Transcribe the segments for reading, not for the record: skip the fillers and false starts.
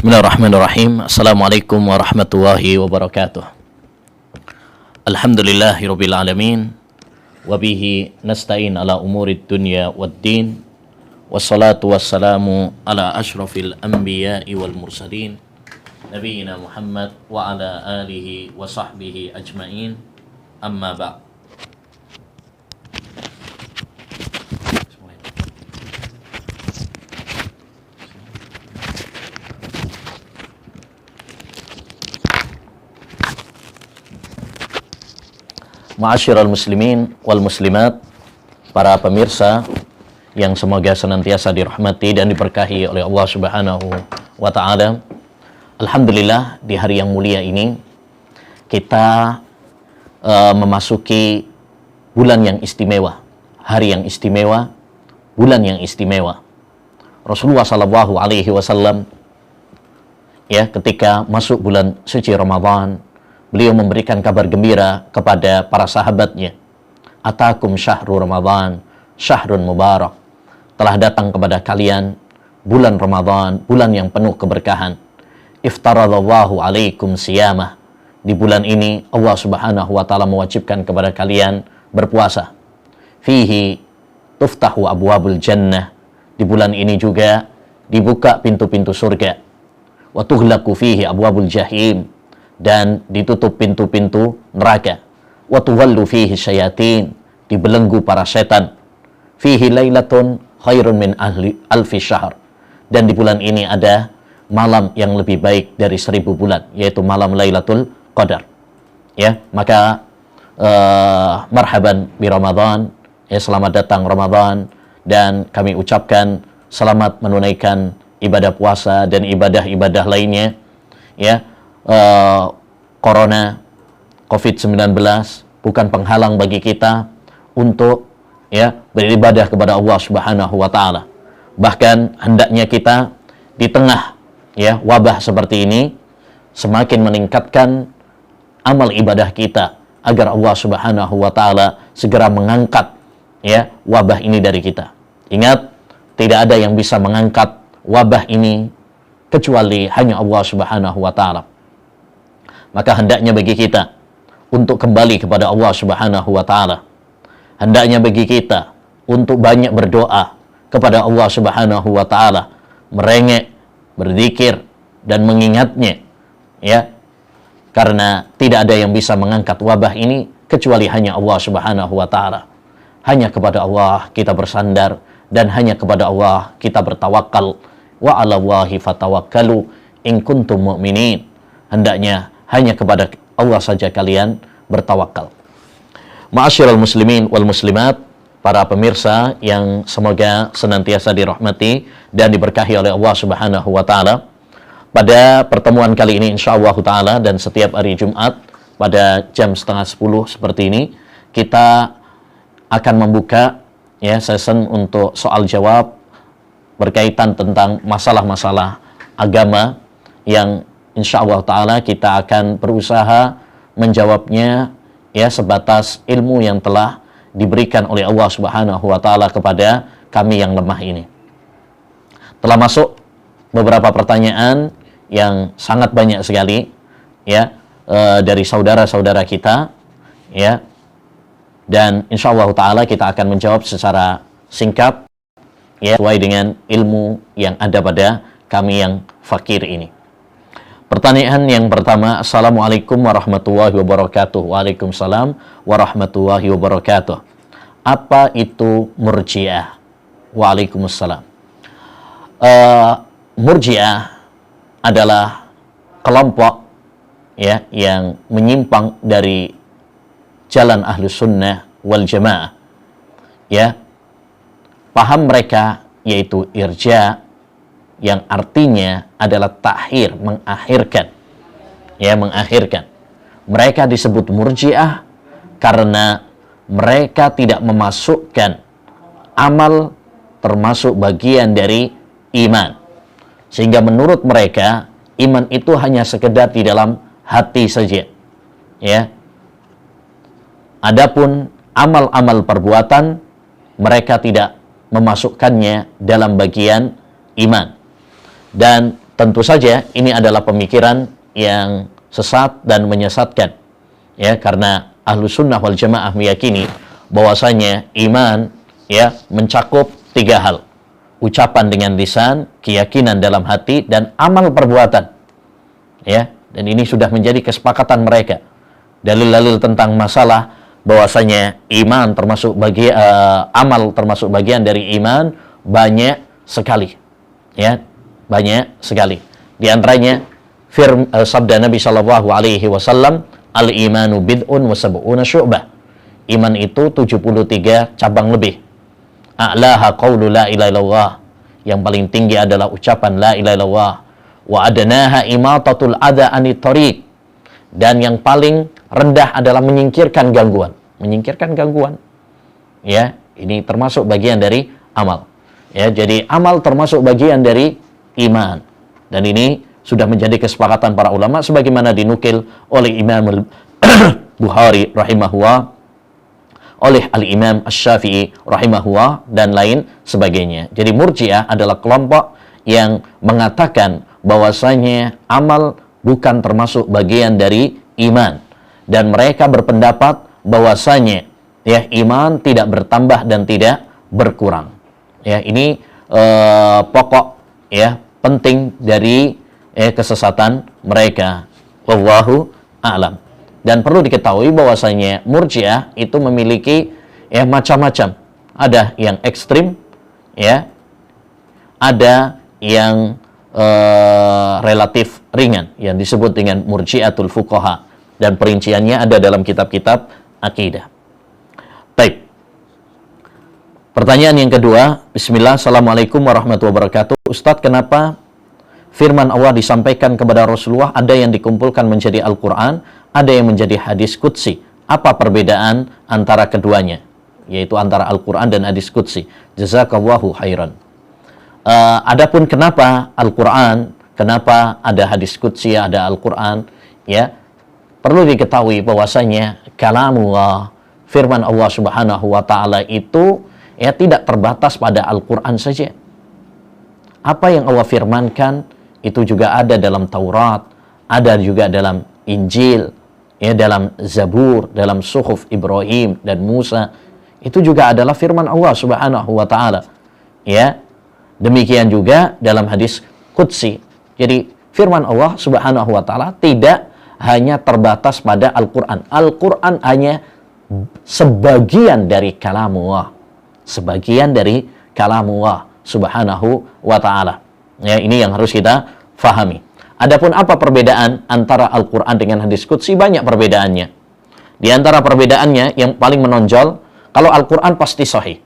Bismillahirrahmanirrahim. Assalamualaikum warahmatullahi wabarakatuh. Alhamdulillahirabbil alamin wa bihi nasta'in ala umurid dunya waddin. Wassalatu wassalamu ala asyrafil anbiya'i wal mursalin nabiyina Muhammad wa ala alihi wa sahbihi ajmain. Amma ba'd. Ma'asyiral muslimin wal muslimat, para pemirsa yang semoga senantiasa dirahmati dan diberkahi oleh Allah Subhanahu wa taala. Alhamdulillah, di hari yang mulia ini kita memasuki bulan yang istimewa, hari yang istimewa, bulan yang istimewa. Rasulullah sallallahu alaihi wasallam ketika masuk bulan suci Ramadan, beliau memberikan kabar gembira kepada para sahabatnya. Atakum syahrul Ramadan, syahrun mubarak. Telah datang kepada kalian bulan Ramadan, bulan yang penuh keberkahan. Iftaradallahu alaikum siyamah. Di bulan ini Allah Subhanahu wa taala mewajibkan kepada kalian berpuasa. Fihi tuftahu abwabul jannah. Di bulan ini juga dibuka pintu-pintu surga. Wa tughlaqu fihi abwabul jahim. Dan ditutup pintu-pintu neraka. Wa tuwallu fihi syayatin, dibelenggu para setan. Fihi lailatun khairun min alfi syahr. Dan di bulan ini ada malam yang lebih baik dari 1000 bulan, yaitu malam Lailatul Qadar. Maka marhaban bi Ramadan, selamat datang Ramadan, dan kami ucapkan selamat menunaikan ibadah puasa dan ibadah-ibadah lainnya. Corona COVID-19 bukan penghalang bagi kita untuk beribadah kepada Allah Subhanahu wa taala. Bahkan hendaknya kita di tengah wabah seperti ini semakin meningkatkan amal ibadah kita agar Allah Subhanahu wa taala segera mengangkat wabah ini dari kita. Ingat, tidak ada yang bisa mengangkat wabah ini kecuali hanya Allah Subhanahu wa taala. Maka hendaknya bagi kita untuk kembali kepada Allah Subhanahu wa taala. Hendaknya bagi kita untuk banyak berdoa kepada Allah Subhanahu wa taala, merengek, berzikir dan mengingatnya, karena tidak ada yang bisa mengangkat wabah ini kecuali hanya Allah Subhanahu wa taala. Hanya kepada Allah kita bersandar dan hanya kepada Allah kita bertawakal. Wa 'alallahi fatawakkalu in kuntum mu'minin. Hendaknya hanya kepada Allah saja kalian bertawakal. Ma'asyiral muslimin wal muslimat, para pemirsa yang semoga senantiasa dirahmati dan diberkahi oleh Allah Subhanahu wa taala. Pada pertemuan kali ini insyaallah taala dan setiap hari Jumat pada jam 9:30 seperti ini, kita akan membuka session untuk soal jawab berkaitan tentang masalah-masalah agama yang insyaallah ta'ala kita akan berusaha menjawabnya sebatas ilmu yang telah diberikan oleh Allah Subhanahu wa ta'ala kepada kami yang lemah ini. Telah masuk beberapa pertanyaan yang sangat banyak sekali dari saudara-saudara kita dan insyaallah ta'ala kita akan menjawab secara singkat sesuai dengan ilmu yang ada pada kami yang fakir ini. Pertanyaan yang pertama, Assalamualaikum warahmatullahi wabarakatuh. Waalaikumsalam warahmatullahi wabarakatuh. Apa itu murji'ah? Waalaikumsalam. Murji'ah adalah kelompok yang menyimpang dari jalan Ahlus Sunnah wal Jamaah. Paham mereka yaitu irja, yang artinya adalah takhir, mengakhirkan. Mengakhirkan. Mereka disebut murji'ah karena mereka tidak memasukkan amal termasuk bagian dari iman. Sehingga menurut mereka, iman itu hanya sekedar di dalam hati saja. Adapun amal-amal perbuatan, mereka tidak memasukkannya dalam bagian iman. Dan tentu saja ini adalah pemikiran yang sesat dan menyesatkan, ya, karena Ahlus Sunnah wal Jamaah meyakini bahwasanya iman, ya, mencakup 3 hal: ucapan dengan lisan, keyakinan dalam hati, dan amal perbuatan, ya. Dan ini sudah menjadi kesepakatan mereka. Dalil-dalil tentang masalah bahwasanya iman termasuk amal termasuk bagian dari iman banyak sekali, ya, banyak sekali. Di antaranya sabda Nabi Shallallahu Alaihi Wasallam, al-imanu bid'un wa sab'una syu'bah. Iman itu 73 cabang lebih. A'laha qawlu la ilaha illallah. Yang paling tinggi adalah ucapan la ilaha illallah. Wa adnaha imatatul adha anit tariq. Dan yang paling rendah adalah menyingkirkan gangguan. Menyingkirkan gangguan. Ya, ini termasuk bagian dari amal. Ya, jadi amal termasuk bagian dari iman. Dan ini sudah menjadi kesepakatan para ulama sebagaimana dinukil oleh Imam Bukhari rahimahullah, oleh Al-Imam Asy-Syafi'i rahimahullah, dan lain sebagainya. Jadi Murji'ah adalah kelompok yang mengatakan bahwasanya amal bukan termasuk bagian dari iman, dan mereka berpendapat bahwasanya, ya, iman tidak bertambah dan tidak berkurang. Ya, ini pokok, ya, penting dari kesesatan mereka. Wallahu a'lam. Dan perlu diketahui bahwasanya Murji'ah itu memiliki, ya, macam-macam. Ada yang ekstrim, ya, ada yang relatif ringan yang disebut dengan Murji'atul Fuqaha, dan perinciannya ada dalam kitab-kitab akidah. Baik. Pertanyaan yang kedua, bismillah, assalamualaikum warahmatullahi wabarakatuh. Ustadz, kenapa firman Allah disampaikan kepada Rasulullah ada yang dikumpulkan menjadi Al-Quran, ada yang menjadi hadis qudsi? Apa perbedaan antara keduanya, yaitu antara Al-Quran dan hadis qudsi? Jazakallahu khairan. Adapun kenapa Al-Quran, kenapa ada hadis qudsi, ada Al-Quran, ya, perlu diketahui bahwasanya kalamullah, firman Allah Subhanahu wa taala itu, ya, tidak terbatas pada Al-Quran saja. Apa yang Allah firmankan itu juga ada dalam Taurat, ada juga dalam Injil, ya, dalam Zabur, dalam Suhuf Ibrahim dan Musa. Itu juga adalah firman Allah Subhanahu wa taala. Ya. Demikian juga dalam hadis qudsi. Jadi firman Allah Subhanahu wa taala tidak hanya terbatas pada Al-Quran. Al-Quran hanya sebagian dari kalamullah. Sebagian dari kalamullah Subhanahu wa ta'ala. Ya, ini yang harus kita fahami. Adapun apa perbedaan antara Al-Quran dengan hadis qudsi? Banyak perbedaannya. Di antara perbedaannya yang paling menonjol, kalau Al-Quran pasti sahih.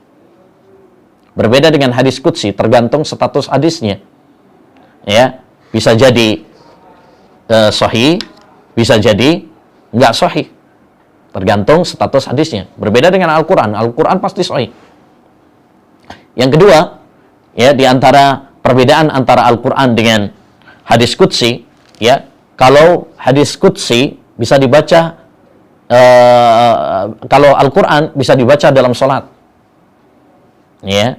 Berbeda dengan hadis qudsi, tergantung status hadisnya. Ya, bisa jadi sahih, bisa jadi nggak sahih. Tergantung status hadisnya. Berbeda dengan Al-Quran. Al-Quran pasti sahih. Yang kedua, ya, di antara perbedaan antara Al-Quran dengan hadis qudsi, ya, kalau hadis qudsi bisa dibaca, kalau Al-Quran bisa dibaca dalam sholat, ya,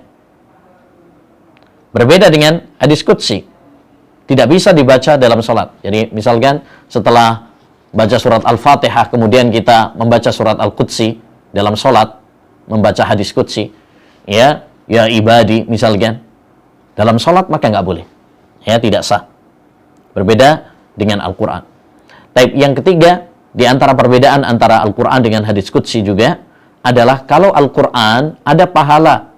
berbeda dengan hadis qudsi, tidak bisa dibaca dalam sholat. Jadi misalkan setelah baca surat Al-Fatihah kemudian kita membaca surat Al-Qudsi dalam sholat, membaca hadis qudsi, ya, ya ibadi misalkan dalam sholat, maka nggak boleh, ya, tidak sah. Berbeda dengan Al-Quran. Tapi yang ketiga, di antara perbedaan antara Al-Quran dengan hadis qudsi juga adalah kalau Al-Quran ada pahala,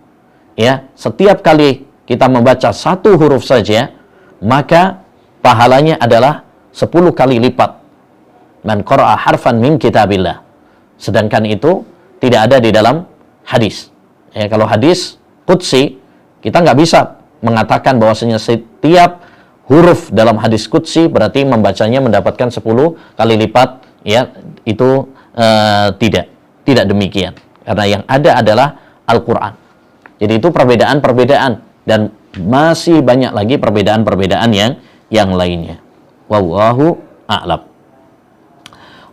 ya, setiap kali kita membaca satu huruf saja, maka pahalanya adalah 10 kali lipat. Man qara'a harfan min kitabillah. Sedangkan itu tidak ada di dalam hadis. Ya, kalau hadis qudsi, kita nggak bisa mengatakan bahwasanya setiap huruf dalam hadis qudsi berarti membacanya mendapatkan 10 kali lipat, ya, itu tidak demikian. Karena yang ada adalah Al-Quran. Jadi itu perbedaan-perbedaan, dan masih banyak lagi perbedaan-perbedaan yang lainnya. Wallahu a'lam.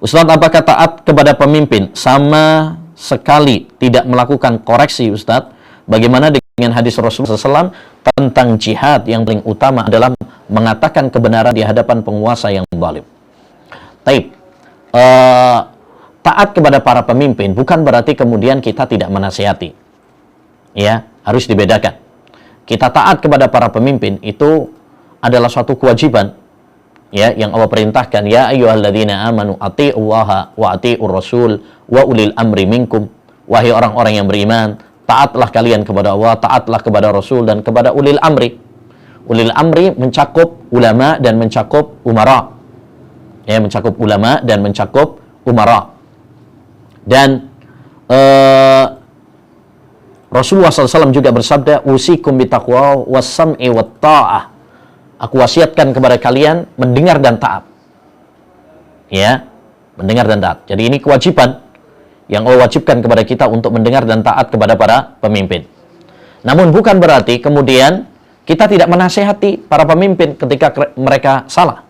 Ustaz, apakah taat kepada pemimpin sama sekali tidak melakukan koreksi, Ustaz? Bagaimana dengan hadis Rasulullah SAW tentang jihad yang paling utama adalah mengatakan kebenaran di hadapan penguasa yang zalim. Taib. Taat kepada para pemimpin bukan berarti kemudian kita tidak menasihati. Ya, harus dibedakan. Kita taat kepada para pemimpin itu adalah suatu kewajiban, ya, yang Allah perintahkan, ya ayyuhalladzina amanu athi'ullaha wa athi'ur rasul wa ulil amri minkum. Wahai orang-orang yang beriman, taatlah kalian kepada Allah, taatlah kepada Rasul dan kepada ulil amri. Ulil amri mencakup ulama dan mencakup umara. Ya, mencakup ulama dan mencakup umara. Dan Rasulullah SAW juga bersabda, usikum bitaqwa wassam'i watta'ah. Aku wasiatkan kepada kalian mendengar dan taat. Ya, mendengar dan taat. Jadi ini kewajiban yang Allah wajibkan kepada kita untuk mendengar dan taat kepada para pemimpin. Namun bukan berarti kemudian kita tidak menasihati para pemimpin ketika mereka salah.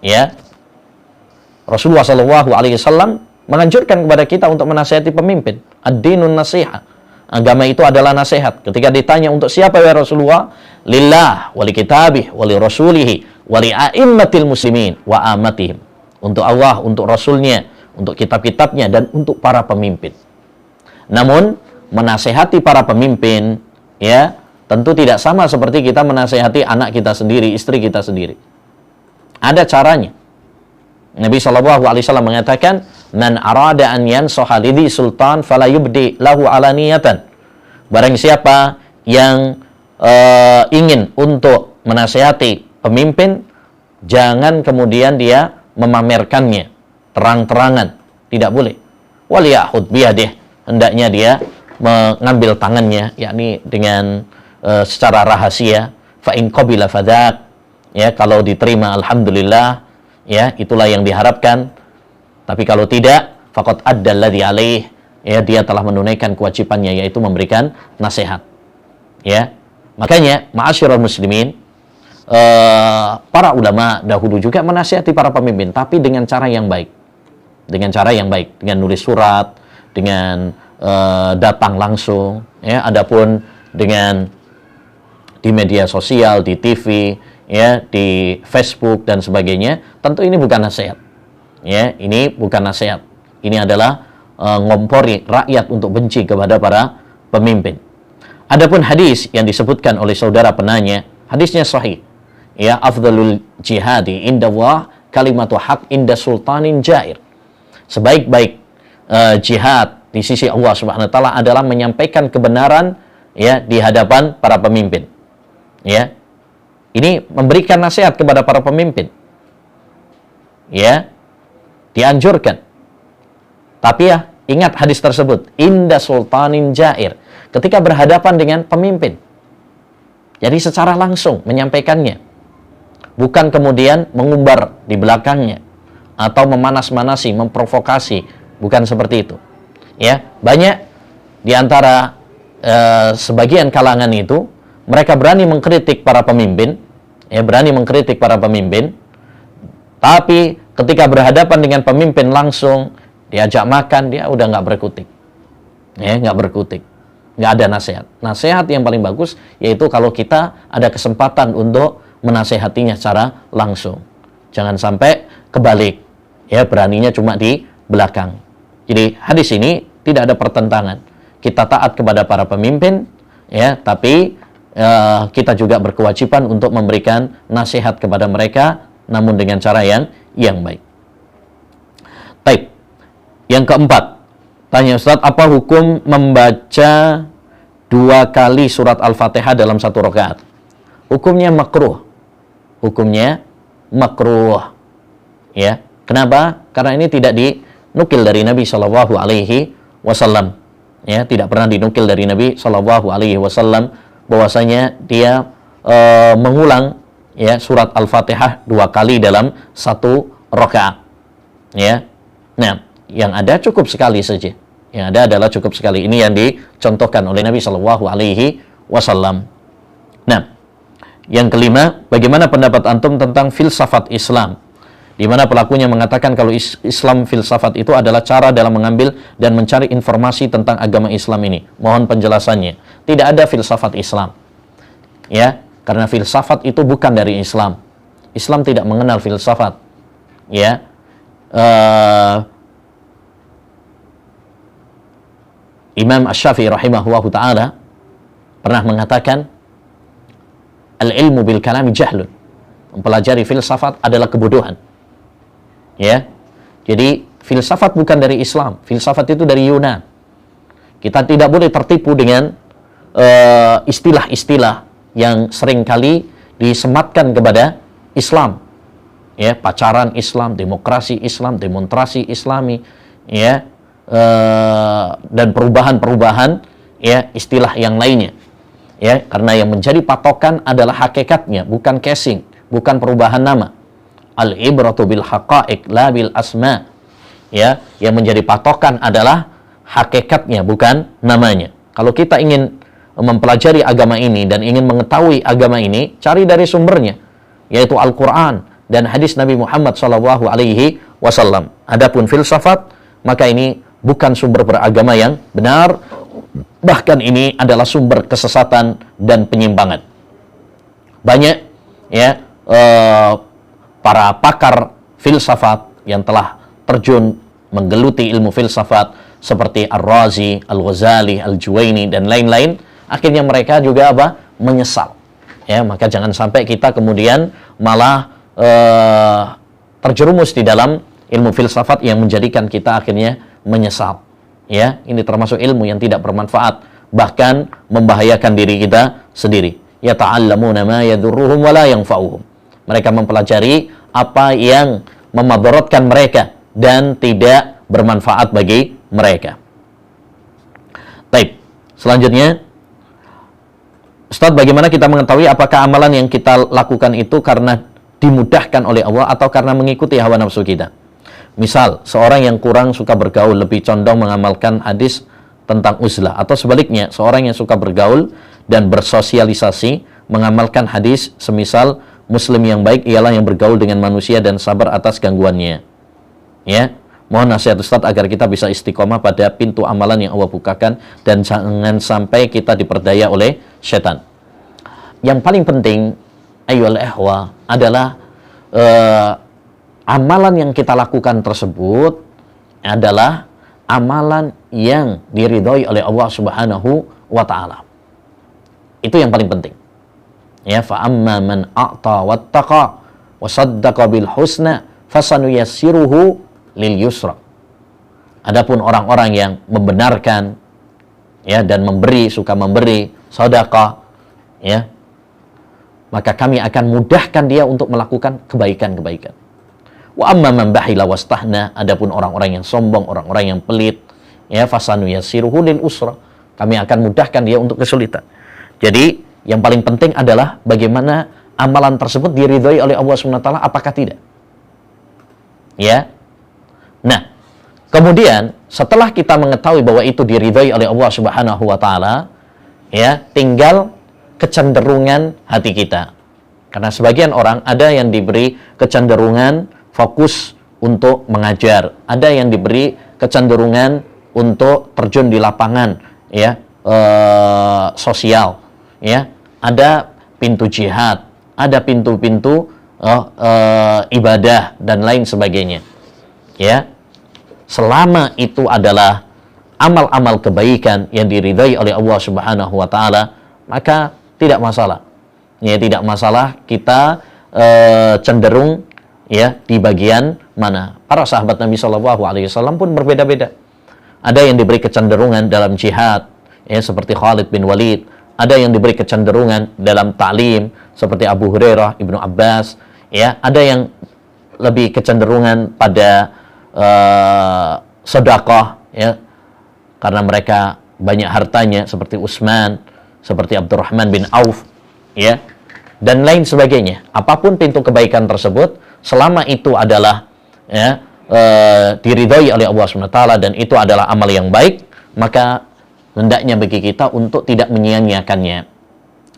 Ya, Rasulullah SAW menganjurkan kepada kita untuk menasihati pemimpin. Ad-dinun nasiha. Agama itu adalah nasihat. Ketika ditanya untuk siapa ya Rasulullah? Lillah, wali kitabih, wali rasulihi, wali a'immatil muslimin, wa amatihim. Untuk Allah, untuk Rasulnya, untuk kitab-kitabnya, dan untuk para pemimpin. Namun, menasehati para pemimpin, ya, tentu tidak sama seperti kita menasehati anak kita sendiri, istri kita sendiri. Ada caranya. Nabi SAW mengatakan, man arada an yansaha lidhi sultan fala yubdi lahu alaniyatan. Barang siapa yang ingin untuk menasehati pemimpin, jangan kemudian dia memamerkannya terang-terangan, tidak boleh. Waliyahud biyadih, hendaknya dia mengambil tangannya, yakni dengan secara rahasia. Fa in qabila fadak, ya, kalau diterima alhamdulillah, ya, itulah yang diharapkan. Tapi kalau tidak, faqad addalladzi alaih, ya, dia telah menunaikan kewajibannya, yaitu memberikan nasihat. Ya, makanya ma'asyiral muslimin, para ulama dahulu juga menasihati para pemimpin, tapi dengan cara yang baik. Dengan cara yang baik, dengan nulis surat, dengan datang langsung, ya. Adapun dengan di media sosial, di TV, ya, di Facebook dan sebagainya, tentu ini bukan nasihat. Ya, ini bukan nasihat. Ini adalah ngompori rakyat untuk benci kepada para pemimpin. Adapun hadis yang disebutkan oleh saudara penanya, hadisnya sahih. Ya, afdhalul jihadi indallah kalimatu haq inda sultanin jair. Sebaik-baik jihad di sisi Allah Subhanahu wa taala adalah menyampaikan kebenaran, ya, di hadapan para pemimpin. Ya. Ini memberikan nasihat kepada para pemimpin. Ya. Dianjurkan. Tapi ya, ingat hadis tersebut, inda sultanin jair, ketika berhadapan dengan pemimpin. Jadi secara langsung menyampaikannya. Bukan kemudian mengumbar di belakangnya atau memanas-manasi, memprovokasi, bukan seperti itu. Ya, banyak di antara sebagian kalangan itu, mereka berani mengkritik para pemimpin, ya, berani mengkritik para pemimpin, tapi ketika berhadapan dengan pemimpin langsung, diajak makan, dia udah nggak berkutik. Ya, nggak berkutik. Nggak ada nasihat. Nasihat yang paling bagus, yaitu kalau kita ada kesempatan untuk menasehatinya secara langsung. Jangan sampai kebalik. Ya, beraninya cuma di belakang. Jadi, hadis ini tidak ada pertentangan. Kita taat kepada para pemimpin, ya, tapi kita juga berkewajiban untuk memberikan nasihat kepada mereka, namun dengan cara yang baik. Baik. Yang keempat, tanya Ustaz, apa hukum membaca 2 kali surat Al-Fatihah dalam 1 rakaat? Hukumnya makruh. Hukumnya makruh. Ya. Kenapa? Karena ini tidak dinukil dari Nabi Shallallahu Alaihi Wasallam. Ya, tidak pernah dinukil dari Nabi Shallallahu Alaihi Wasallam bahwasanya dia mengulang, ya, surat Al-Fatihah 2 kali dalam 1 rakaat. Ya. Nah, yang ada cukup sekali saja. Yang ada adalah cukup sekali. Ini yang dicontohkan oleh Nabi Shallallahu Alaihi Wasallam. Nah, yang kelima, bagaimana pendapat antum tentang filsafat Islam? Di mana pelakunya mengatakan kalau Islam filsafat itu adalah cara dalam mengambil dan mencari informasi tentang agama Islam ini. Mohon penjelasannya. Tidak ada filsafat Islam. Ya, Karena filsafat itu bukan dari Islam. Islam tidak mengenal filsafat. Ya, Imam Asy-Syafi'i rahimahullahu taala pernah mengatakan, al-ilmu bil kalami jahlun. Mempelajari filsafat adalah kebodohan. Ya. Jadi filsafat bukan dari Islam, filsafat itu dari Yunan. Kita tidak boleh tertipu dengan istilah-istilah yang seringkali disematkan kepada Islam. Ya, pacaran Islam, demokrasi Islam, demonstrasi Islami, ya, dan perubahan-perubahan, ya, istilah yang lainnya. Ya, karena yang menjadi patokan adalah hakikatnya, bukan casing, bukan perubahan nama. Al-ibratu bil haqa'iq la bil asma. Ya, yang menjadi patokan adalah hakikatnya, bukan namanya. Kalau kita ingin mempelajari agama ini dan ingin mengetahui agama ini, cari dari sumbernya, yaitu Al-Quran dan hadis Nabi Muhammad SAW. Adapun filsafat, maka ini bukan sumber beragama yang benar, bahkan ini adalah sumber kesesatan dan penyimpangan. Banyak, ya, para pakar filsafat yang telah terjun menggeluti ilmu filsafat seperti Ar-Razi, Al-Ghazali, Al-Juwaini dan lain-lain, akhirnya mereka juga menyesal. Ya, maka jangan sampai kita kemudian malah terjerumus di dalam ilmu filsafat yang menjadikan kita akhirnya menyesal. Ya, ini termasuk ilmu yang tidak bermanfaat, bahkan membahayakan diri kita sendiri. Yata'allamuna ma yadurruhum wa la yanfa'uhum. Mereka mempelajari apa yang memadaratkan mereka dan tidak bermanfaat bagi mereka. Baik, selanjutnya, Ustaz, bagaimana kita mengetahui apakah amalan yang kita lakukan itu karena dimudahkan oleh Allah atau karena mengikuti hawa nafsu kita? Misal, seorang yang kurang suka bergaul lebih condong mengamalkan hadis tentang uzlah, atau sebaliknya, seorang yang suka bergaul dan bersosialisasi mengamalkan hadis semisal Muslim yang baik ialah yang bergaul dengan manusia dan sabar atas gangguannya. Ya, mohon nasihat Ustaz agar kita bisa istiqomah pada pintu amalan yang Allah bukakan dan jangan sampai kita diperdaya oleh setan. Yang paling penting, ayyuhal ikhwah, adalah amalan yang kita lakukan tersebut adalah amalan yang diridhoi oleh Allah Subhanahu wa taala. Itu yang paling penting. Ya, fa amma man a'ta wattaqa wa saddaqa bil husna fasanuyassiruhu lil yusra. Adapun orang-orang yang membenarkan, ya, dan memberi, suka memberi sedekah, ya, maka kami akan mudahkan dia untuk melakukan kebaikan-kebaikan. Wa amma man bahila wastahna, adapun orang-orang yang sombong, orang-orang yang pelit, ya, fasanuyassiruhu lil usra, kami akan mudahkan dia untuk kesulitan. Jadi yang paling penting adalah bagaimana amalan tersebut diridhoi oleh Allah SWT, apakah tidak. Ya. Nah, kemudian setelah kita mengetahui bahwa itu diridhoi oleh Allah Subhanahu wa taala, ya, tinggal kecenderungan hati kita. Karena sebagian orang ada yang diberi kecenderungan fokus untuk mengajar, ada yang diberi kecenderungan untuk terjun di lapangan, ya, sosial, ya. Ada pintu jihad, ada pintu-pintu ibadah dan lain sebagainya. Ya, selama itu adalah amal-amal kebaikan yang diridhai oleh Allah Subhanahu wa taala, maka tidak masalah. Ya, tidak masalah kita cenderung, ya, di bagian mana. Para sahabat Nabi Shallallahu alaihi wasallam pun berbeda-beda. Ada yang diberi kecenderungan dalam jihad, ya, seperti Khalid bin Walid. Ada yang diberi kecenderungan dalam ta'lim seperti Abu Hurairah, Ibnu Abbas, ya. Ada yang lebih kecenderungan pada sedekah, ya, karena mereka banyak hartanya seperti Utsman, seperti Abdurrahman bin Auf, ya, dan lain sebagainya. Apapun pintu kebaikan tersebut, selama itu adalah, ya, diridhai oleh Allah SWT dan itu adalah amal yang baik, maka hendaknya bagi kita untuk tidak menyia-nyiakannya.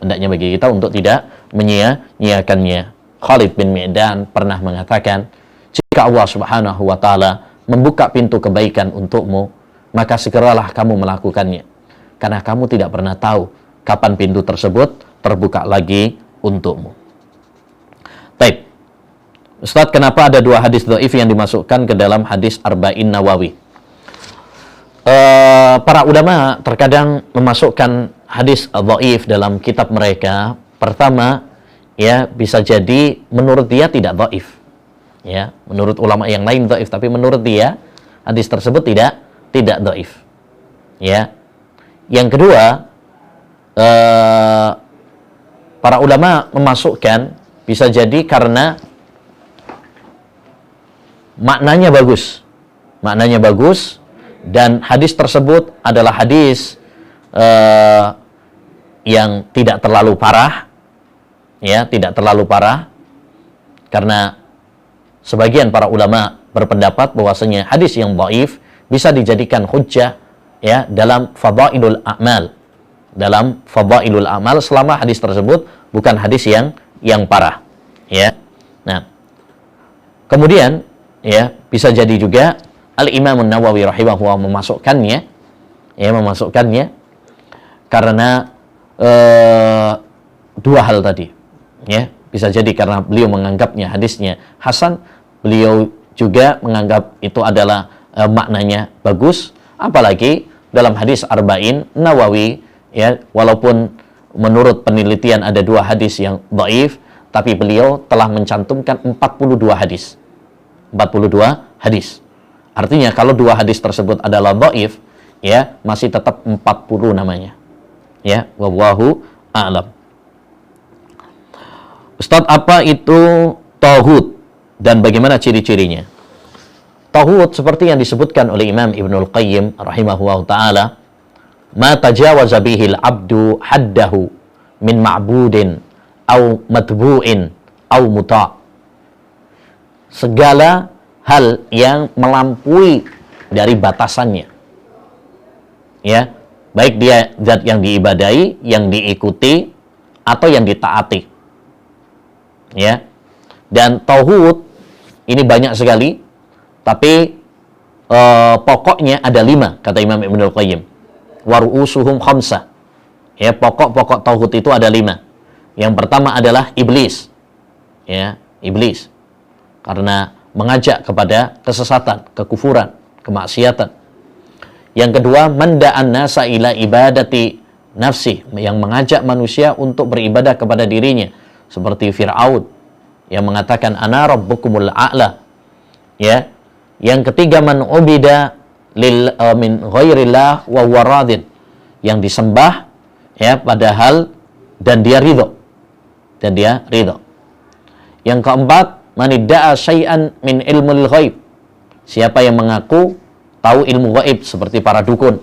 Hendaknya bagi kita untuk tidak menyia-nyiakannya. Khalid bin Mi'dan pernah mengatakan, jika Allah Subhanahu wa taala membuka pintu kebaikan untukmu, maka segeralah kamu melakukannya. Karena kamu tidak pernah tahu kapan pintu tersebut terbuka lagi untukmu. Baik. Ustaz, kenapa ada 2 hadis dhaif yang dimasukkan ke dalam hadis Arba'in Nawawi? Para ulama terkadang memasukkan hadis dhaif dalam kitab mereka. Pertama, ya, bisa jadi menurut dia tidak dhaif. Ya, menurut ulama yang lain dhaif, tapi menurut dia hadis tersebut tidak dhaif. Ya. Yang kedua, para ulama memasukkan bisa jadi karena maknanya bagus, dan hadis tersebut adalah hadis yang tidak terlalu parah, ya, tidak terlalu parah, karena sebagian para ulama berpendapat bahwasanya hadis yang dhaif bisa dijadikan hujjah, ya, dalam fadailul a'mal, selama hadis tersebut bukan hadis yang parah, ya. Nah, kemudian, ya, bisa jadi juga Al-Imam Nawawi rahimahullah memasukkannya karena 2 hal tadi, ya. Bisa jadi karena beliau menganggapnya hadisnya hasan, beliau juga menganggap itu adalah maknanya bagus, apalagi dalam hadis Arba'in Nawawi, ya, walaupun menurut penelitian ada 2 hadis yang dhaif, tapi beliau telah mencantumkan 42 hadis. Artinya kalau 2 hadis tersebut adalah dhaif, ya, masih tetap 40 namanya. Ya, wallahu a'lam. Ustaz, apa itu tauhid dan bagaimana ciri-cirinya? Tauhid seperti yang disebutkan oleh Imam Ibnul Qayyim rahimahullahu taala, ma tajawaza bihil abdu haddahu min ma'budin au matbu'in au muta'. Segala hal yang melampaui dari batasannya, ya, baik dia zat yang diibadahi, yang diikuti, atau yang ditaati, ya. Dan tauhid ini banyak sekali, tapi pokoknya ada 5, kata Imam Ibnul Qayyim. Waru'usuhum khamsah, ya, pokok-pokok tauhid itu ada 5. Yang pertama adalah iblis, ya, iblis, karena mengajak kepada kesesatan, kekufuran, kemaksiatan. Yang kedua, manda'an nasa ila ibadati nafsi, yang mengajak manusia untuk beribadah kepada dirinya, seperti Fir'aun yang mengatakan ana rabbukumul a'la, ya. Yang ketiga, man ubida min ghairillah wa huwa radin, yang disembah, ya, padahal dan dia ridho. Yang keempat, manidda'a syai'an min ilmul ghaib, siapa yang mengaku tahu ilmu gaib seperti para dukun.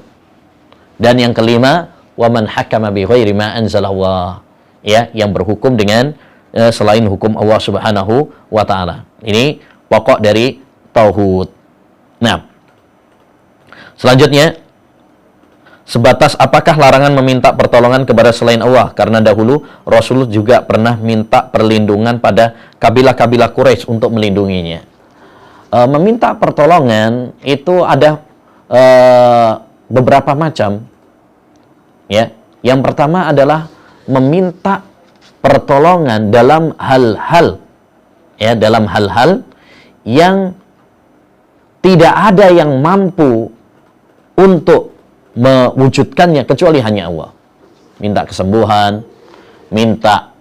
Dan yang kelima, wa man hakama bi ghairi ma anzalallah, ya, yang berhukum dengan selain hukum Allah Subhanahu wa taala. Ini pokok dari tauhid. Nah, selanjutnya, sebatas apakah larangan meminta pertolongan kepada selain Allah? Karena dahulu Rasul juga pernah minta perlindungan pada kabilah-kabilah Quraisy untuk melindunginya. Meminta pertolongan itu ada beberapa macam, ya. Yang pertama adalah meminta pertolongan dalam hal-hal, ya, dalam hal-hal yang tidak ada yang mampu untuk mewujudkannya kecuali hanya Allah. Minta kesembuhan, minta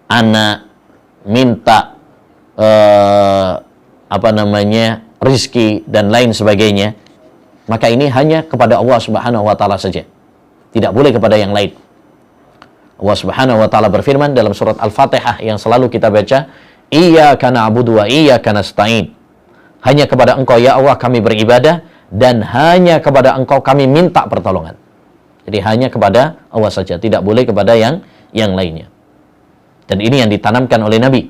anak, minta rizki dan lain sebagainya. Maka ini hanya kepada Allah Subhanahu wa taala saja. Tidak boleh kepada yang lain. Allah Subhanahu wa taala berfirman dalam surat Al-Fatihah yang selalu kita baca, iyyaka na'budu wa iyyaka nasta'in. Hanya kepada Engkau ya Allah kami beribadah, dan hanya kepada Engkau kami minta pertolongan. Jadi hanya kepada Allah saja, tidak boleh kepada yang lainnya. Dan ini yang ditanamkan oleh Nabi.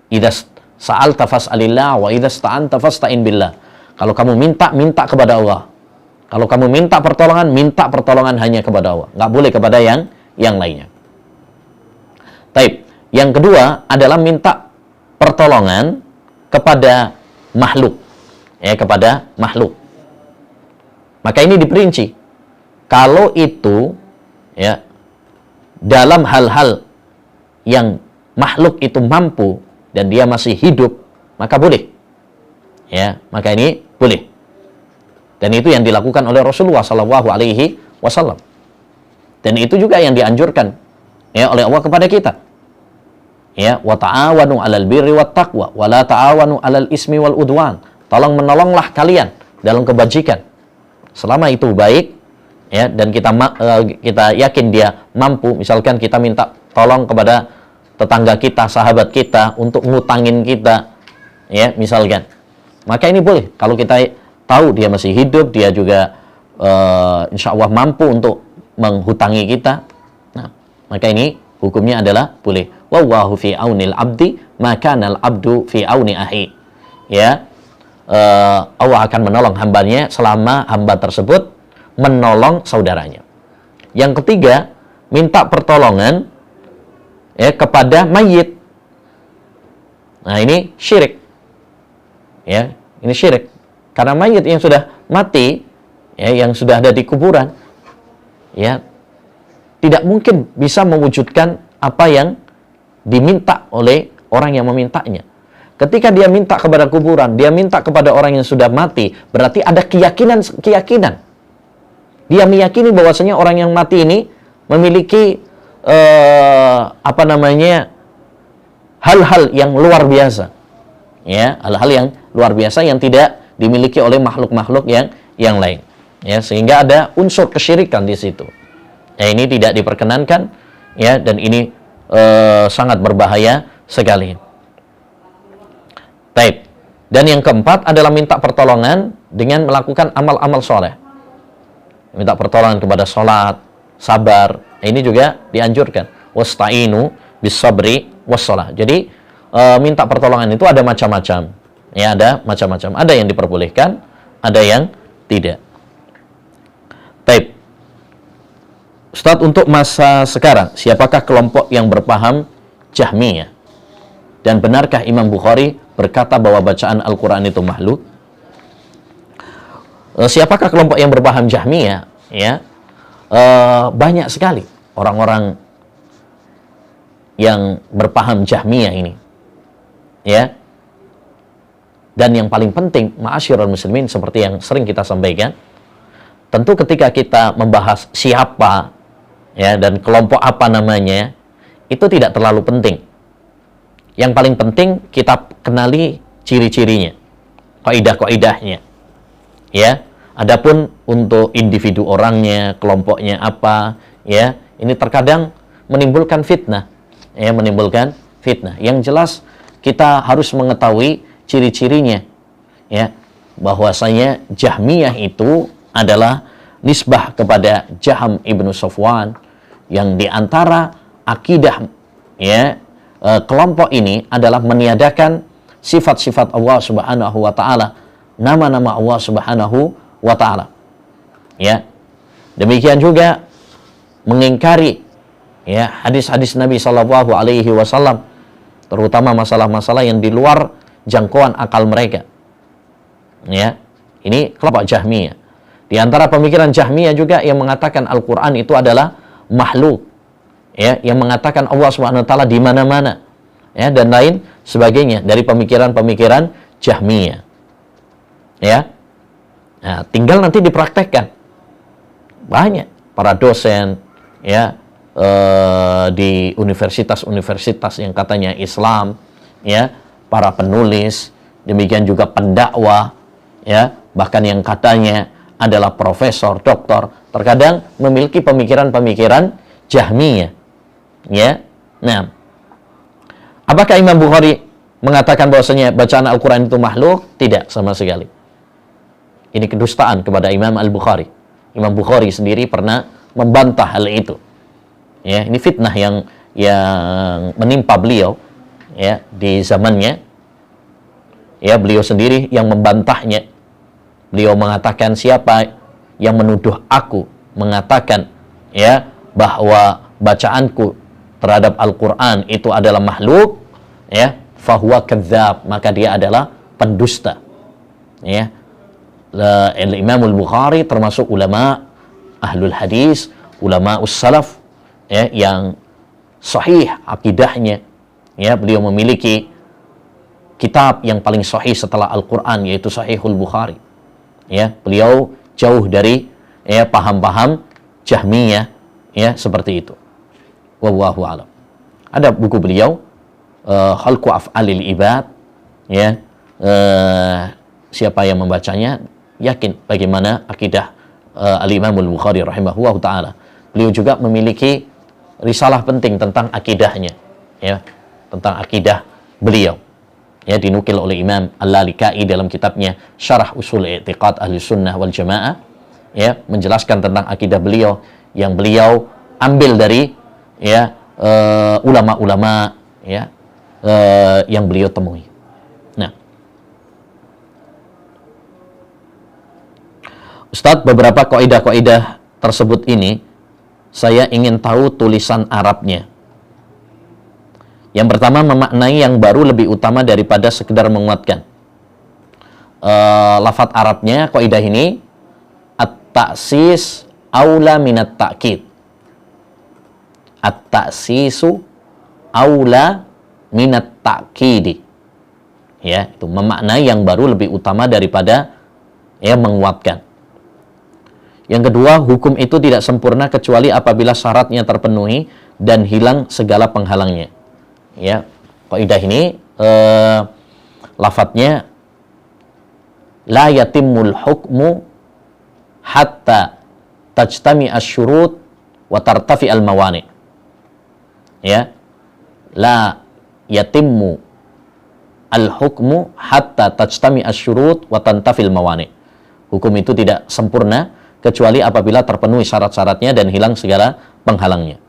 Idza sa'alta fas'alillah wa idza sta'anta fasta'in billah. Kalau kamu minta kepada Allah. Kalau kamu minta pertolongan hanya kepada Allah. Nggak boleh kepada yang lainnya. Taib. Yang kedua adalah minta pertolongan kepada makhluk. Ya, kepada makhluk. Maka ini diperinci. Kalau itu, ya, dalam hal-hal yang makhluk itu mampu dan dia masih hidup, maka boleh. Ya, maka ini boleh. Dan itu yang dilakukan oleh Rasulullah Shallallahu Alaihi Wasallam. Dan itu juga yang dianjurkan ya oleh Allah kepada kita. Ya, wa ta'awanu 'alal birri wat taqwa wa la ta'awanu 'alal ismi wal udwan. Tolong menolonglah kalian dalam kebajikan. Selama itu baik ya, dan kita yakin dia mampu, misalkan kita minta tolong kepada tetangga kita, sahabat kita untuk ngutangin kita ya, misalkan. Maka ini boleh kalau kita tahu dia masih hidup, dia juga insya Allah mampu untuk menghutangi kita. Nah, maka ini hukumnya adalah boleh. Wallahu fi aunil abdi maka nal abdu fi auni ahi. Ya, Allah akan menolong hambanya selama hamba tersebut menolong saudaranya. Yang ketiga, minta pertolongan ya kepada mayit. Nah, ini syirik. Ya, ini syirik. Karena mayit yang sudah mati, ya, yang sudah ada di kuburan, ya, tidak mungkin bisa mewujudkan apa yang diminta oleh orang yang memintanya. Ketika dia minta kepada kuburan, dia minta kepada orang yang sudah mati, berarti ada keyakinan. Dia meyakini bahwasanya orang yang mati ini memiliki hal-hal yang luar biasa. Ya, hal-hal yang luar biasa yang tidak dimiliki oleh makhluk-makhluk yang lain. Ya, sehingga ada unsur kesyirikan di situ. Ya, ini tidak diperkenankan ya, dan ini sangat berbahaya sekali. Baik. Dan yang keempat adalah minta pertolongan dengan melakukan amal-amal soleh. Minta pertolongan kepada sholat, sabar. Ini juga dianjurkan. Wasta'inu bis sabri wassalah. Jadi minta pertolongan itu ada macam-macam. Ya, ada macam-macam. Ada yang diperbolehkan, ada yang tidak. Baik. Ustadz, untuk masa sekarang, siapakah kelompok yang berpaham Jahmiyah? Dan benarkah Imam Bukhari berkata bahwa bacaan Al-Quran itu makhluk? Siapakah kelompok yang berpaham Jahmiyah? Ya, banyak sekali orang-orang yang berpaham Jahmiyah ini. Ya. Dan yang paling penting, ma'asyiral muslimin, seperti yang sering kita sampaikan, tentu ketika kita membahas siapa ya dan kelompok apa namanya, itu tidak terlalu penting. Yang paling penting kita kenali ciri-cirinya, kaidah-kaidahnya. Ya, adapun untuk individu orangnya, kelompoknya apa, ya, ini terkadang menimbulkan fitnah. Ya, menimbulkan fitnah. Yang jelas kita harus mengetahui ciri-cirinya, ya, bahwasanya Jahmiyah itu adalah nisbah kepada Jaham ibnu Safwan, yang diantara akidah ya kelompok ini adalah meniadakan sifat-sifat Allah Subhanahu wa taala, nama-nama Allah Subhanahu wa taala. Ya. Demikian juga mengingkari ya hadis-hadis Nabi sallallahu alaihi wasallam, terutama masalah-masalah yang di luar jangkauan akal mereka. Ya. Ini kelompok Jahmiyah. Di antara pemikiran Jahmiyah juga yang mengatakan Al-Qur'an itu adalah makhluk. Ya, yang mengatakan Allah Subhanahu wa taala di mana-mana. Ya, dan lain sebagainya dari pemikiran-pemikiran Jahmiyah. Ya. Nah, tinggal nanti dipraktekkan. Banyak para dosen ya di universitas-universitas yang katanya Islam, ya, para penulis, demikian juga pendakwah, ya, bahkan yang katanya adalah profesor, doktor, terkadang memiliki pemikiran-pemikiran Jahmiyah. Ya. Nah, apakah Imam Bukhari mengatakan bahwasanya bacaan Al-Quran itu makhluk? Tidak, sama sekali. Ini kedustaan kepada Imam Al-Bukhari. Imam Bukhari sendiri pernah membantah hal itu. Ya, ini fitnah yang menimpa beliau ya di zamannya. Ya, beliau sendiri yang membantahnya. Beliau mengatakan, siapa yang menuduh aku mengatakan ya bahwa bacaanku terhadap Al-Quran itu adalah makhluk, ya, fahuwa kadzab, maka dia adalah pendusta. Ya. Imam Al-Bukhari termasuk ulama ahlul hadis, ulama us-salaf ya, yang sahih akidahnya. Ya, beliau memiliki kitab yang paling sahih setelah Al-Quran, yaitu Sahihul Bukhari. Ya, beliau jauh dari ya paham-paham Jahmiyah, ya seperti itu. Wallahu a'lam. Ada buku beliau Khalqu Af'alil Ibad, ya, siapa yang membacanya yakin bagaimana akidah Al-Imamul Bukhari rahimahullah ta'ala. Beliau juga memiliki risalah penting tentang akidahnya, ya, tentang akidah beliau, ya, dinukil oleh Imam Al-Lalikai dalam kitabnya Syarah Usul I'tiqad Ahli Sunnah wal Jamaah, ya, menjelaskan tentang akidah beliau yang beliau ambil dari ya ulama-ulama ya yang beliau temui. Nah, Ustadz, beberapa kaidah-kaidah tersebut ini saya ingin tahu tulisan Arabnya. Yang pertama, memaknai yang baru lebih utama daripada sekedar menguatkan. Lafadz Arabnya kaidah ini at-ta'sis aula minat ta'kid. At-ta'sisu aula minat ta'kidi. Ya, itu memaknai yang baru lebih utama daripada ya menguatkan. Yang kedua, hukum itu tidak sempurna kecuali apabila syaratnya terpenuhi dan hilang segala penghalangnya. Ya, kaidah ini lafadznya la yatimul hukmu hatta tajtami asyurut wa tartafi al-mawani. Ya, la yatimmu al-hukmu hatta tajtami asyurut wa tantafil mawani. Hukum itu tidak sempurna kecuali apabila terpenuhi syarat-syaratnya dan hilang segala penghalangnya.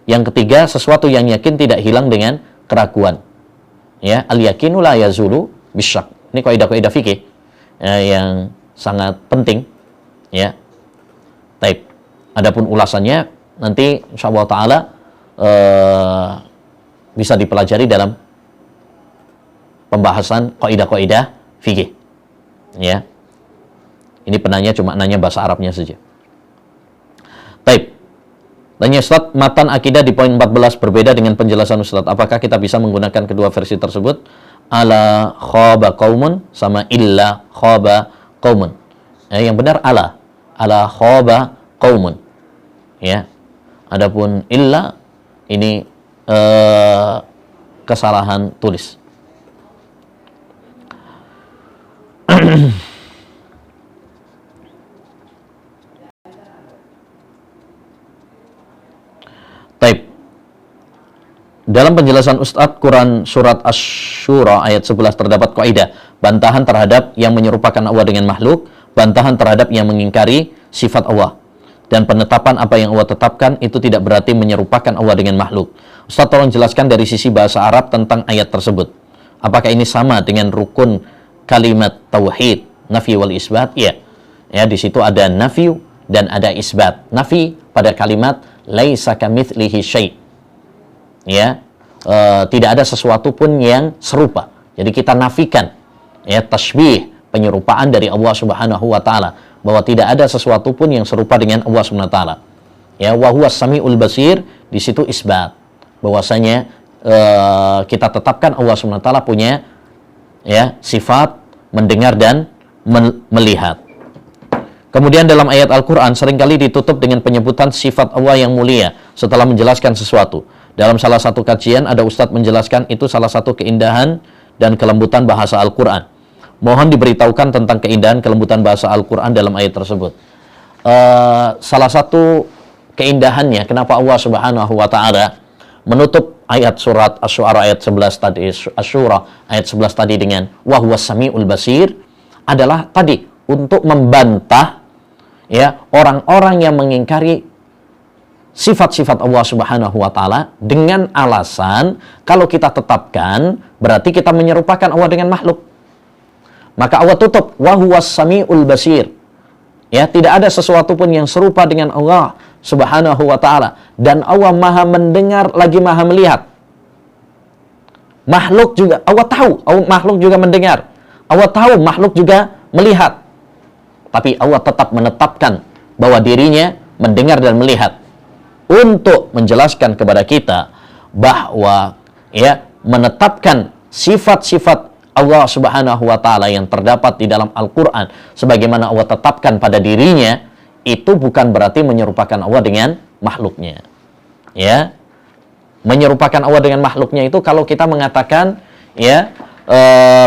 Yang ketiga, sesuatu yang yakin tidak hilang dengan keraguan. Ya, al-yakinu la yazulu bisyak. Ini kaidah-kaidah fikih yang sangat penting. Ya, taib. Adapun ulasannya nanti insyaallah taala bisa dipelajari dalam pembahasan kaidah-kaidah fikih. Ya. Ini penanya cuma nanya bahasa Arabnya saja. Taib. Tanya Ustaz, matan akidah di poin 14 berbeda dengan penjelasan Ustaz. Apakah kita bisa menggunakan kedua versi tersebut? Ala khaba qaumun sama illa khaba qaumun. Ya, yang benar ala khaba qaumun. Ya. Adapun illa ini kesalahan tulis. Taib. Dalam penjelasan Ustadz Quran surat Asy-Syura ayat 11 terdapat kaidah bantahan terhadap yang menyerupakan Allah dengan makhluk, bantahan terhadap yang mengingkari sifat Allah. Dan penetapan apa yang Allah tetapkan itu tidak berarti menyerupakan Allah dengan makhluk. Ustaz, tolong jelaskan dari sisi bahasa Arab tentang ayat tersebut. Apakah ini sama dengan rukun kalimat tauhid, nafi wal isbat? Ya. Ya, di situ ada nafi dan ada isbat. Nafi pada kalimat laisa kamitslihi syai'. Ya. Tidak ada sesuatu pun yang serupa. Jadi kita nafikan ya tasbih, penyerupaan dari Allah Subhanahu wa taala, bahwa tidak ada sesuatu pun yang serupa dengan Allah Subhanahu wa taala. Ya, wa huwas samiul basir, di situ isbat. Bahwasanya kita tetapkan Allah Subhanahu wa taala punya ya sifat mendengar dan melihat. Kemudian dalam ayat Al-Qur'an seringkali ditutup dengan penyebutan sifat Allah yang mulia setelah menjelaskan sesuatu. Dalam salah satu kajian ada ustadz menjelaskan itu salah satu keindahan dan kelembutan bahasa Al-Qur'an. Mohon diberitahukan tentang keindahan kelembutan bahasa Al-Quran dalam ayat tersebut. Salah satu keindahannya, kenapa Allah Subhanahu wa ta'ala menutup ayat surat Asy-Syu'ara ayat 11 tadi, Asy-Syura ayat 11 tadi dengan wa huwas samiul basir, adalah tadi untuk membantah ya orang-orang yang mengingkari sifat-sifat Allah Subhanahu wa ta'ala dengan alasan kalau kita tetapkan berarti kita menyerupakan Allah dengan makhluk. Maka Allah tutup wa huwas samiul basir. Ya, tidak ada sesuatu pun yang serupa dengan Allah Subhanahu wa taala, dan Allah Maha mendengar lagi Maha melihat. Makhluk juga Allah tahu, makhluk juga mendengar. Allah tahu, makhluk juga melihat. Tapi Allah tetap menetapkan bahwa dirinya mendengar dan melihat. untuk menjelaskan kepada kita bahwa ya menetapkan sifat-sifat Allah Subhanahu wa taala yang terdapat di dalam Al-Qur'an sebagaimana Allah tetapkan pada dirinya, itu bukan berarti menyerupakan Allah dengan makhluknya. Ya. Menyerupakan Allah dengan makhluknya itu kalau kita mengatakan ya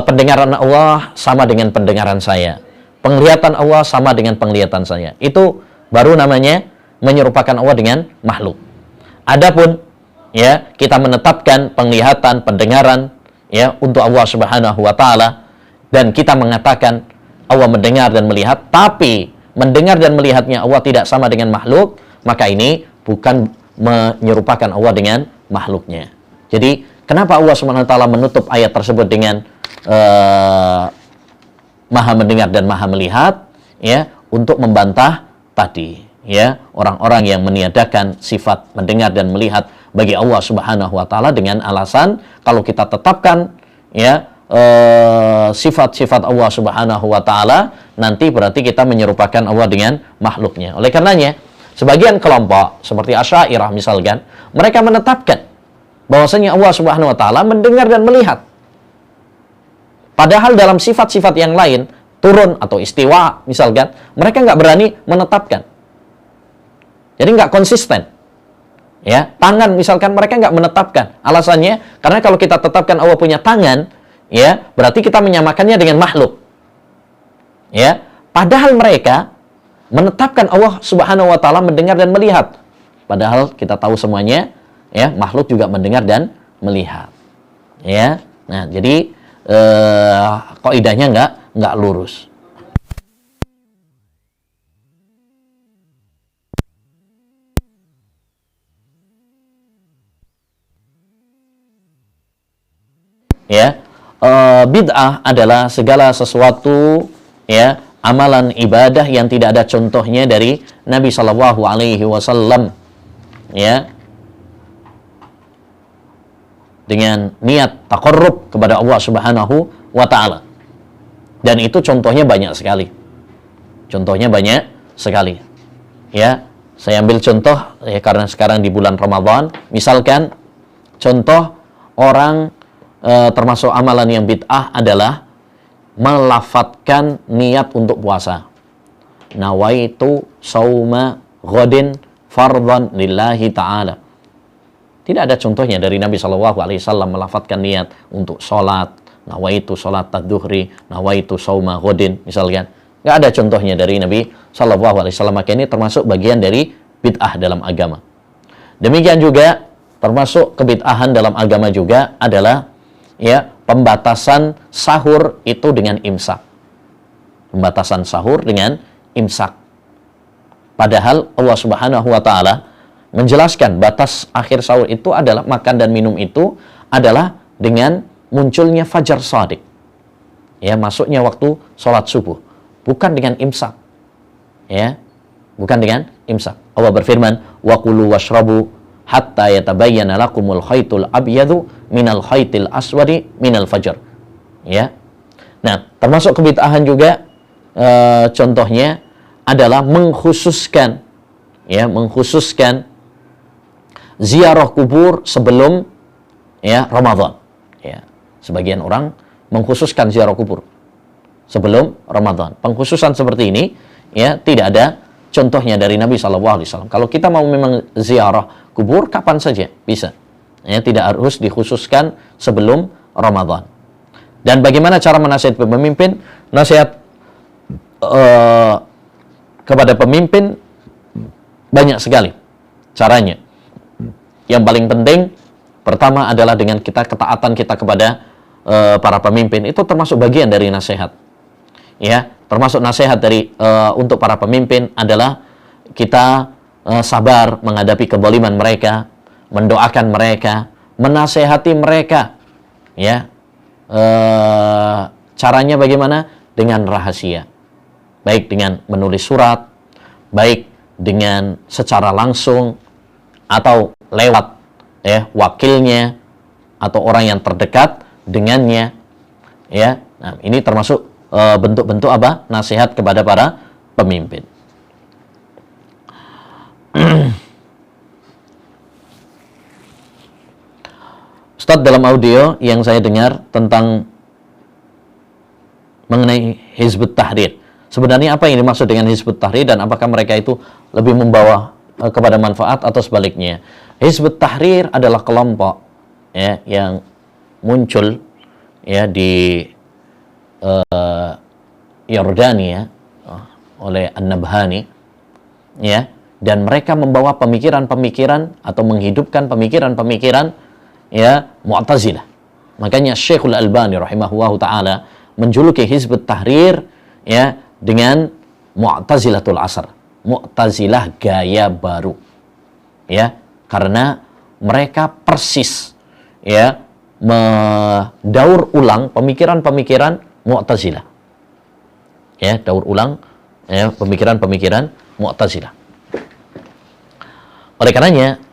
pendengaran Allah sama dengan pendengaran saya. Penglihatan Allah sama dengan penglihatan saya. Itu baru namanya menyerupakan Allah dengan makhluk. Adapun ya kita menetapkan penglihatan, pendengaran ya untuk Allah Subhanahu wa taala dan kita mengatakan Allah mendengar dan melihat, tapi mendengar dan melihatnya Allah tidak sama dengan makhluk, maka ini bukan menyerupakan Allah dengan makhluknya. Jadi kenapa Allah Subhanahu wa taala menutup ayat tersebut dengan Maha mendengar dan Maha melihat ya untuk membantah tadi ya orang-orang yang meniadakan sifat mendengar dan melihat bagi Allah Subhanahu wa taala dengan alasan kalau kita tetapkan ya sifat-sifat Allah Subhanahu wa taala nanti berarti kita menyerupakan Allah dengan makhluknya. Oleh karenanya sebagian kelompok seperti Asy'ariyah misalkan, mereka menetapkan bahwasanya Allah Subhanahu wa taala mendengar dan melihat. Padahal dalam sifat-sifat yang lain, turun atau istiwa misalkan, mereka nggak berani menetapkan. Jadi nggak konsisten. Ya, tangan misalkan mereka nggak menetapkan. Alasannya karena kalau kita tetapkan Allah punya tangan, ya berarti kita menyamakannya dengan makhluk. Ya, padahal mereka menetapkan Allah Subhanahu wa taala mendengar dan melihat. Padahal kita tahu semuanya, ya makhluk juga mendengar dan melihat. Ya, nah jadi kaidahnya nggak lurus. Ya, bid'ah adalah segala sesuatu ya amalan ibadah yang tidak ada contohnya dari Nabi Shallallahu Alaihi Wasallam ya dengan niat taqarrub kepada Allah Subhanahu wa taala. Dan itu contohnya banyak sekali. Contohnya banyak sekali. Ya, saya ambil contoh ya karena sekarang di bulan Ramadan, misalkan contoh orang termasuk amalan yang bid'ah adalah melafatkan niat untuk puasa. Nawaitu sauma ghadin fardhan lillahi ta'ala. Tidak ada contohnya dari Nabi SAW melafatkan niat untuk sholat. Nawaitu sholat tadzuhri, nawaitu sauma ghadin misalkan. Nggak ada contohnya dari Nabi SAW. Maka ini termasuk bagian dari bid'ah dalam agama. Demikian juga termasuk kebid'ahan dalam agama juga adalah ya pembatasan sahur itu dengan imsak. Pembatasan sahur dengan imsak. Padahal Allah Subhanahu wa taala menjelaskan batas akhir sahur itu adalah makan dan minum itu adalah dengan munculnya fajar shadiq. Ya, masuknya waktu sholat subuh, bukan dengan imsak. Ya, bukan dengan imsak. Allah berfirman, "Wa kulu washrabu hatta yatabayyana lakumul khaytul abyadu minal khaytil aswadi minal fajr." Ya. Nah, termasuk kebid'ahan juga contohnya adalah mengkhususkan ziarah kubur sebelum ya Ramadan. Ya. Sebagian orang mengkhususkan ziarah kubur sebelum Ramadan. Pengkhususan seperti ini ya tidak ada contohnya dari Nabi SAW. Kalau kita mau memang ziarah kubur kapan saja bisa. Ya, tidak harus dikhususkan sebelum Ramadan. Dan bagaimana cara menasihati pemimpin? Nasihat kepada pemimpin banyak sekali caranya. Yang paling penting pertama adalah dengan ketaatan kita kepada para pemimpin, itu termasuk bagian dari nasihat. Ya, termasuk nasihat dari untuk para pemimpin adalah kita sabar menghadapi kezaliman mereka, mendoakan mereka, menasehati mereka. Ya, caranya bagaimana? Dengan rahasia. Baik dengan menulis surat, baik dengan secara langsung atau lewat ya wakilnya atau orang yang terdekat dengannya. Ya, nah ini termasuk bentuk-bentuk apa? Nasihat kepada para pemimpin. Ustadz, dalam audio yang saya dengar tentang mengenai Hizbut Tahrir, sebenarnya apa yang dimaksud dengan Hizbut Tahrir dan apakah mereka itu lebih membawa kepada manfaat atau sebaliknya? Hizbut Tahrir adalah kelompok ya yang muncul ya di Yordania oleh An-Nabhani ya, dan mereka membawa pemikiran-pemikiran atau menghidupkan pemikiran-pemikiran ya Mu'tazilah. Makanya Syekhul Albani rahimahullahu taala menjuluki Hizbut Tahrir ya dengan Mu'tazilatul Asr, Mu'tazilah gaya baru. Ya, karena mereka persis ya mendaur ulang pemikiran-pemikiran Mu'tazilah. Ya, daur ulang ya pemikiran-pemikiran Mu'tazilah. Oleh karenanya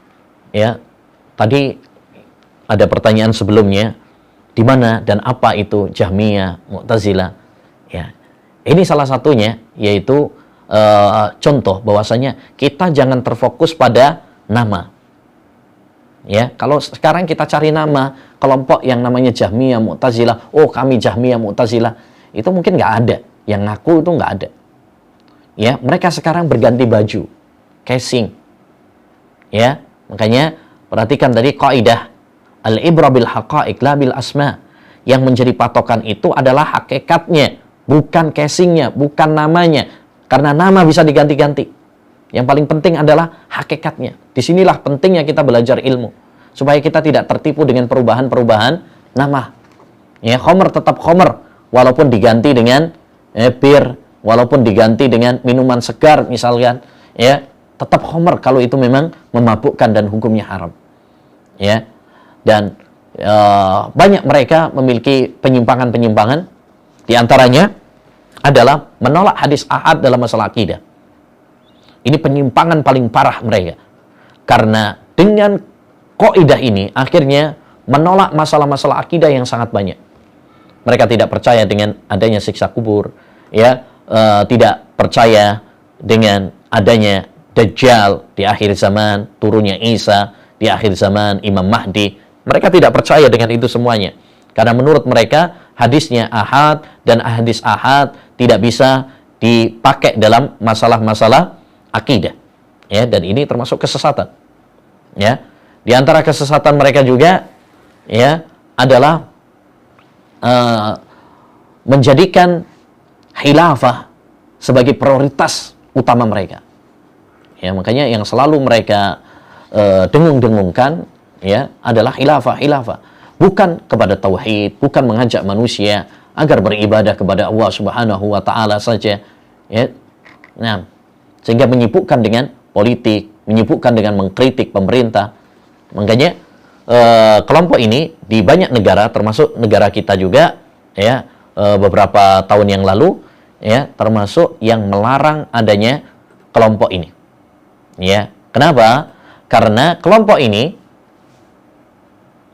ya, tadi ada pertanyaan sebelumnya, di mana dan apa itu Jahmiyah, Mu'tazilah? Ya, ini salah satunya, yaitu contoh bahwasanya kita jangan terfokus pada nama. Ya, kalau sekarang kita cari nama kelompok yang namanya Jahmiyah, Mu'tazilah, oh kami Jahmiyah, Mu'tazilah, itu mungkin nggak ada. Yang ngaku itu nggak ada. Ya, mereka sekarang berganti baju, casing. Ya, makanya perhatikan tadi kaidah al-ibra bil haqa'iq la bil asma. Yang menjadi patokan itu adalah hakikatnya, bukan casingnya, bukan namanya. Karena nama bisa diganti-ganti. Yang paling penting adalah hakikatnya. Disinilah pentingnya kita belajar ilmu, supaya kita tidak tertipu dengan perubahan-perubahan nama. Ya, khomer tetap khomer, walaupun diganti dengan bir, walaupun diganti dengan minuman segar misalkan, ya tetap khomer kalau itu memang memabukkan dan hukumnya haram. Ya, dan banyak mereka memiliki penyimpangan-penyimpangan. Di antaranya adalah menolak hadis ahad dalam masalah akidah. Ini penyimpangan paling parah mereka. Karena dengan kaidah ini akhirnya menolak masalah-masalah akidah yang sangat banyak. Mereka tidak percaya dengan adanya siksa kubur, ya, tidak percaya dengan adanya Dajjal di akhir zaman, turunnya Isa di akhir zaman, Imam Mahdi. Mereka tidak percaya dengan itu semuanya. Karena menurut mereka hadisnya ahad, dan hadis ahad tidak bisa dipakai dalam masalah-masalah akidah. Ya, dan ini termasuk kesesatan. Ya, di antara kesesatan mereka juga ya adalah menjadikan khilafah sebagai prioritas utama mereka. Ya, makanya yang selalu mereka dengung-dengungkan ya adalah khilafah, bukan kepada tauhid, bukan mengajak manusia agar beribadah kepada Allah Subhanahu wa taala saja, ya. Nah, sehingga menyibukkan dengan politik, menyibukkan dengan mengkritik pemerintah. Makanya kelompok ini di banyak negara, termasuk negara kita juga, ya, beberapa tahun yang lalu, ya, termasuk yang melarang adanya kelompok ini. Ya, kenapa? Karena kelompok ini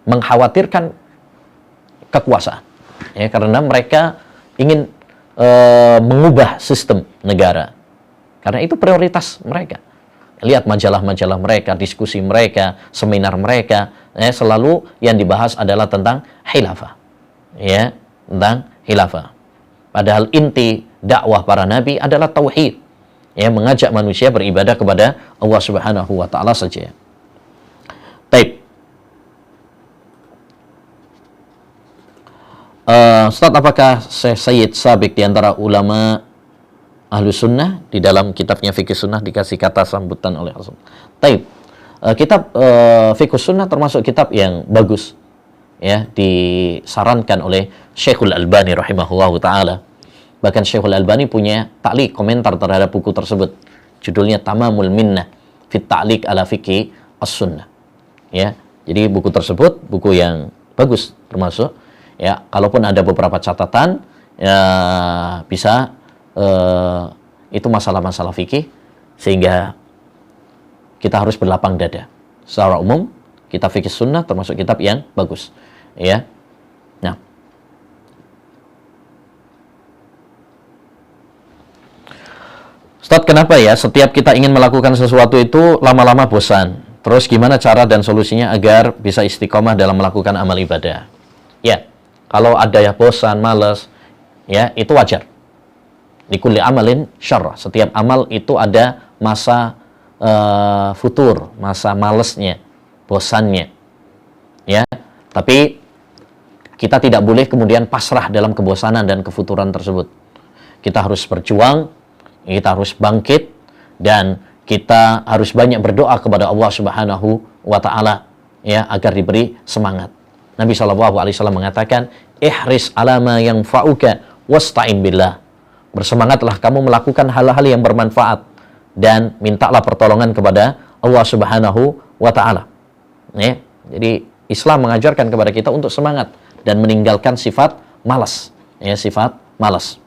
mengkhawatirkan kekuasaan. Ya, karena mereka ingin mengubah sistem negara. Karena itu prioritas mereka. Lihat majalah-majalah mereka, diskusi mereka, seminar mereka, ya, selalu yang dibahas adalah tentang khilafah. Ya, tentang khilafah. Padahal inti dakwah para nabi adalah tauhid. Ya, mengajak manusia beribadah kepada Allah Subhanahu wa taala saja. Baik. Ustaz, apakah Sayyid Sabiq di antara ulama Ahlu Sunnah di dalam kitabnya Fiqh Sunnah dikasih kata sambutan oleh Rasul? Taib. Kitab Fiqh Sunnah termasuk kitab yang bagus, ya, disarankan oleh Syekhul Albani rahimahullahu taala. Bahkan Syekhul Albani punya ta'liq, komentar terhadap buku tersebut. Judulnya Tamamul Minnah fit Ta'liq ala Fiqh As-Sunnah. Ya, jadi buku tersebut buku yang bagus termasuk, ya, kalaupun ada beberapa catatan, ya, bisa itu masalah-masalah fikih, sehingga kita harus berlapang dada. Secara umum, kitab fikih sunnah termasuk kitab yang bagus, ya. Nah, Ustaz, kenapa ya setiap kita ingin melakukan sesuatu itu lama-lama bosan? Terus gimana cara dan solusinya agar bisa istiqomah dalam melakukan amal ibadah? Ya, kalau ada ya bosan, malas, ya itu wajar. Likulli amalin syarr. Setiap amal itu ada masa futur, masa malesnya, bosannya. Ya, tapi kita tidak boleh kemudian pasrah dalam kebosanan dan kefuturan tersebut. Kita harus berjuang, kita harus bangkit, dan kita harus banyak berdoa kepada Allah Subhanahu wa taala ya agar diberi semangat. Nabi SAW mengatakan, "Ihris ala ma yanfa'uka wasta'in billah." Bersemangatlah kamu melakukan hal-hal yang bermanfaat dan mintalah pertolongan kepada Allah Subhanahu wa taala. Ya, jadi Islam mengajarkan kepada kita untuk semangat dan meninggalkan sifat malas. Ya, sifat malas.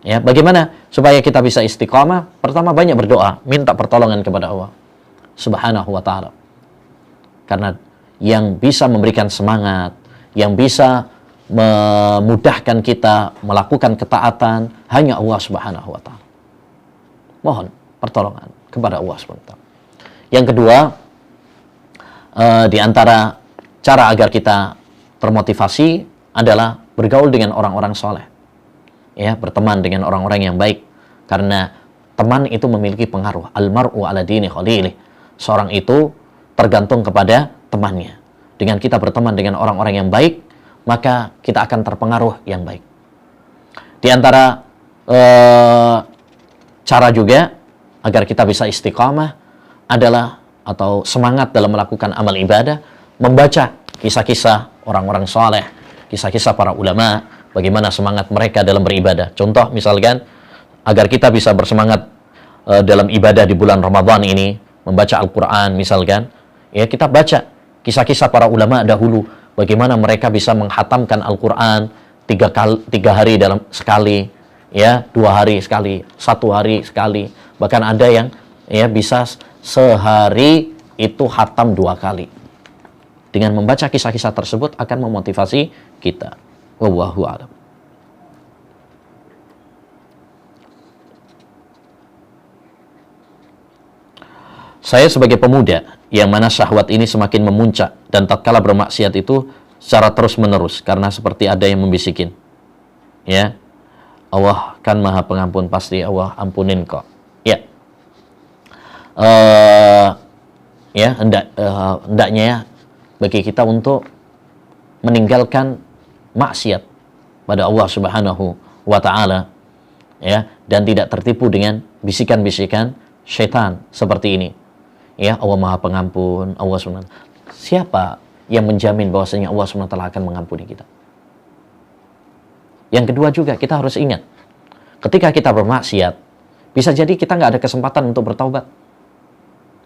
Ya, bagaimana supaya kita bisa istiqamah? Pertama, banyak berdoa, minta pertolongan kepada Allah Subhanahu wa taala. Karena yang bisa memberikan semangat, yang bisa memudahkan kita melakukan ketaatan hanya Allah Subhanahu wa taala. Mohon pertolongan kepada Allah Subhanahu wa taala. Yang kedua, di antara cara agar kita termotivasi adalah bergaul dengan orang-orang soleh. Ya, berteman dengan orang-orang yang baik, karena teman itu memiliki pengaruh. Almar'u ala dini khalilih. Seorang itu tergantung kepada temannya. Dengan kita berteman dengan orang-orang yang baik, maka kita akan terpengaruh yang baik. Di antara cara juga agar kita bisa istiqamah adalah, atau semangat dalam melakukan amal ibadah, membaca kisah-kisah orang-orang soleh, kisah-kisah para ulama, bagaimana semangat mereka dalam beribadah. Contoh misalkan, agar kita bisa bersemangat dalam ibadah di bulan Ramadan ini, membaca Al-Quran misalkan, ya kita baca kisah-kisah para ulama dahulu, bagaimana mereka bisa menghatamkan Al-Quran 3 hari dalam sekali, ya 2 hari sekali, 1 hari sekali, bahkan ada yang ya bisa sehari itu hatam 2 kali. Dengan membaca kisah-kisah tersebut akan memotivasi kita. Wallahu a'lam. Saya sebagai pemuda yang mana syahwat ini semakin memuncak dan tatkala bermaksiat itu secara terus-menerus karena seperti ada yang membisikin. Ya. Allah kan Maha Pengampun, pasti Allah ampunin kok. Ya. Hendaknya ya bagi kita untuk meninggalkan maksiat pada Allah Subhanahu wa taala, ya, dan tidak tertipu dengan bisikan-bisikan syaitan seperti ini. Ya, Allah Maha Pengampun, Allah SWT. Siapa yang menjamin bahwasanya Allah SWT akan mengampuni kita? Yang kedua juga kita harus ingat, ketika kita bermaksiat, bisa jadi kita nggak ada kesempatan untuk bertaubat.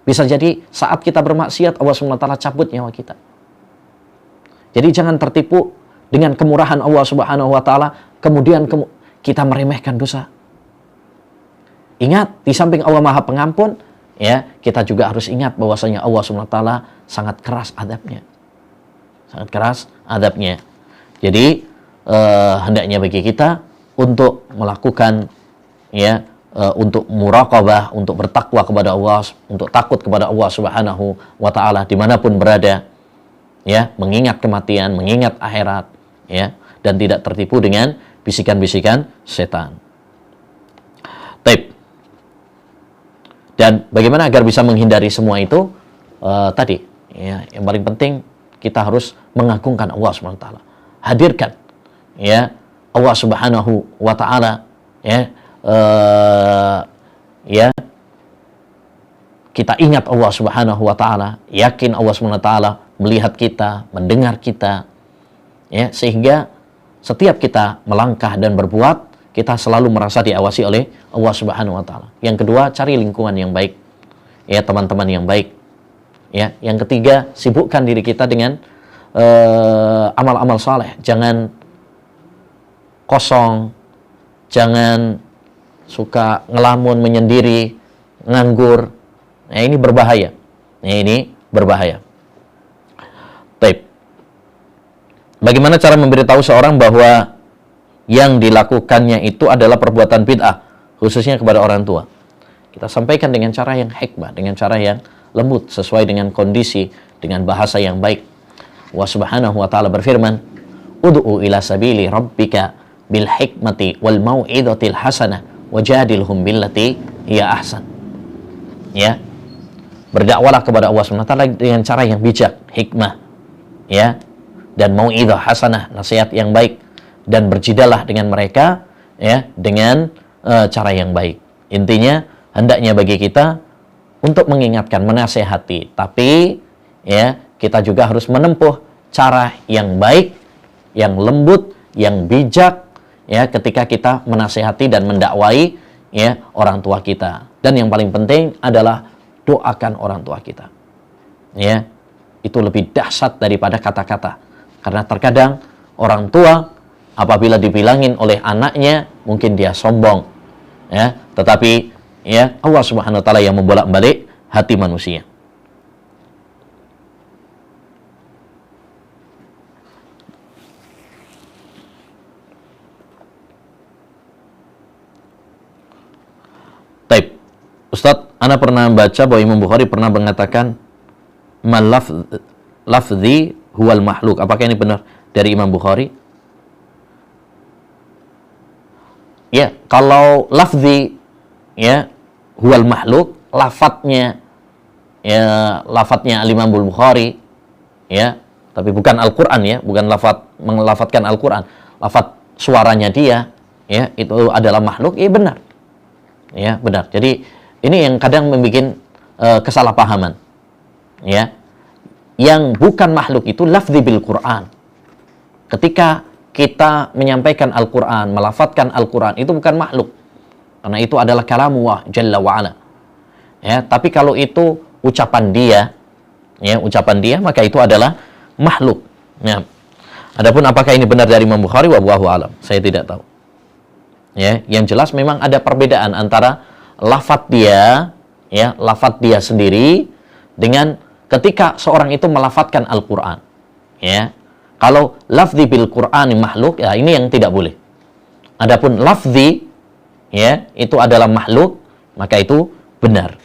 Bisa jadi saat kita bermaksiat Allah SWT cabut nyawa kita. Jadi jangan tertipu dengan kemurahan Allah Subhanahu wa taala, kemudian kita meremehkan dosa. Ingat, di samping Allah Maha Pengampun, ya, kita juga harus ingat bahwasanya Allah Subhanahu wa taala sangat keras adabnya. Sangat keras adabnya. Jadi hendaknya bagi kita untuk melakukan, ya, untuk muraqabah, untuk bertakwa kepada Allah, untuk takut kepada Allah Subhanahu wa taala dimanapun berada, ya, mengingat kematian, mengingat akhirat, ya, dan tidak tertipu dengan bisikan-bisikan setan. Taib. Dan bagaimana agar bisa menghindari semua itu? Tadi, ya, yang paling penting kita harus mengagungkan Allah Subhanahu wa taala. Hadirkan, ya, Allah Subhanahu wa taala, ya, ya, kita ingat Allah Subhanahu wa taala, yakin Allah Subhanahu wa taala melihat kita, mendengar kita, ya, sehingga setiap kita melangkah dan berbuat, kita selalu merasa diawasi oleh Allah Subhanahu wa taala. Yang kedua, cari lingkungan yang baik, ya, teman-teman yang baik, ya. Yang ketiga, sibukkan diri kita dengan amal-amal saleh. Jangan kosong, jangan suka ngelamun, menyendiri, nganggur. Nah, ini berbahaya. Nah, ini berbahaya. Baik. Bagaimana cara memberitahu seorang bahwa yang dilakukannya itu adalah perbuatan bid'ah, khususnya kepada orang tua? Kita sampaikan dengan cara yang hikmah, dengan cara yang lembut sesuai dengan kondisi, dengan bahasa yang baik. Allah Subhanahu wa taala berfirman, "Ud'u ila sabili rabbika bil hikmati wal mau'izatil hasanah wajadilhum billati hiya ahsan." Ya. Berdakwalah kepada Allah Subhanahu wa taala dengan cara yang bijak, hikmah, ya, dan mau'izah hasanah, nasihat yang baik, dan berjidallah dengan mereka, ya, dengan cara yang baik. Intinya hendaknya bagi kita untuk mengingatkan, menasehati, tapi ya kita juga harus menempuh cara yang baik, yang lembut, yang bijak, ya, ketika kita menasehati dan mendakwai, ya, orang tua kita. Dan yang paling penting adalah doakan orang tua kita. Ya, itu lebih dahsyat daripada kata-kata. Karena terkadang orang tua apabila dibilangin oleh anaknya, mungkin dia sombong, ya, tetapi ya Allah Subhanahu wa taala yang membolak-balik hati manusia. Taib. Ustadz, ana pernah baca bahwa Imam Bukhari pernah mengatakan lafzi huwal mahluk. Apakah ini benar dari Imam Bukhari? Ya, kalau lafzi, ya, huwal mahluk, lafadznya, ya, lafadznya Al-Imam Bukhari, ya, tapi bukan Al-Quran, ya, bukan melafadzkan Al-Quran, lafadz suaranya dia, ya, itu adalah makhluk, ya benar, ya benar. Jadi ini yang kadang membuat kesalahpahaman, ya. Yang bukan makhluk itu lafzi bil Quran. Ketika kita menyampaikan Al-Quran, melafadzkan Al-Quran, itu bukan makhluk, karena itu adalah kalamullah jalla wa'ala, ya. Tapi kalau itu ucapan dia, ya, ucapan dia, maka itu adalah makhluk, ya. Adapun apakah ini benar dari Imam Bukhari, wallahu alam, saya tidak tahu, ya. Yang jelas memang ada perbedaan antara lafadz dia, ya, lafadz dia sendiri dengan ketika seorang itu melafadzkan Al-Quran, ya. Kalau lafzi bil Qur'ani makhluk, ya ini yang tidak boleh. Adapun lafzi, ya, itu adalah makhluk, maka itu benar.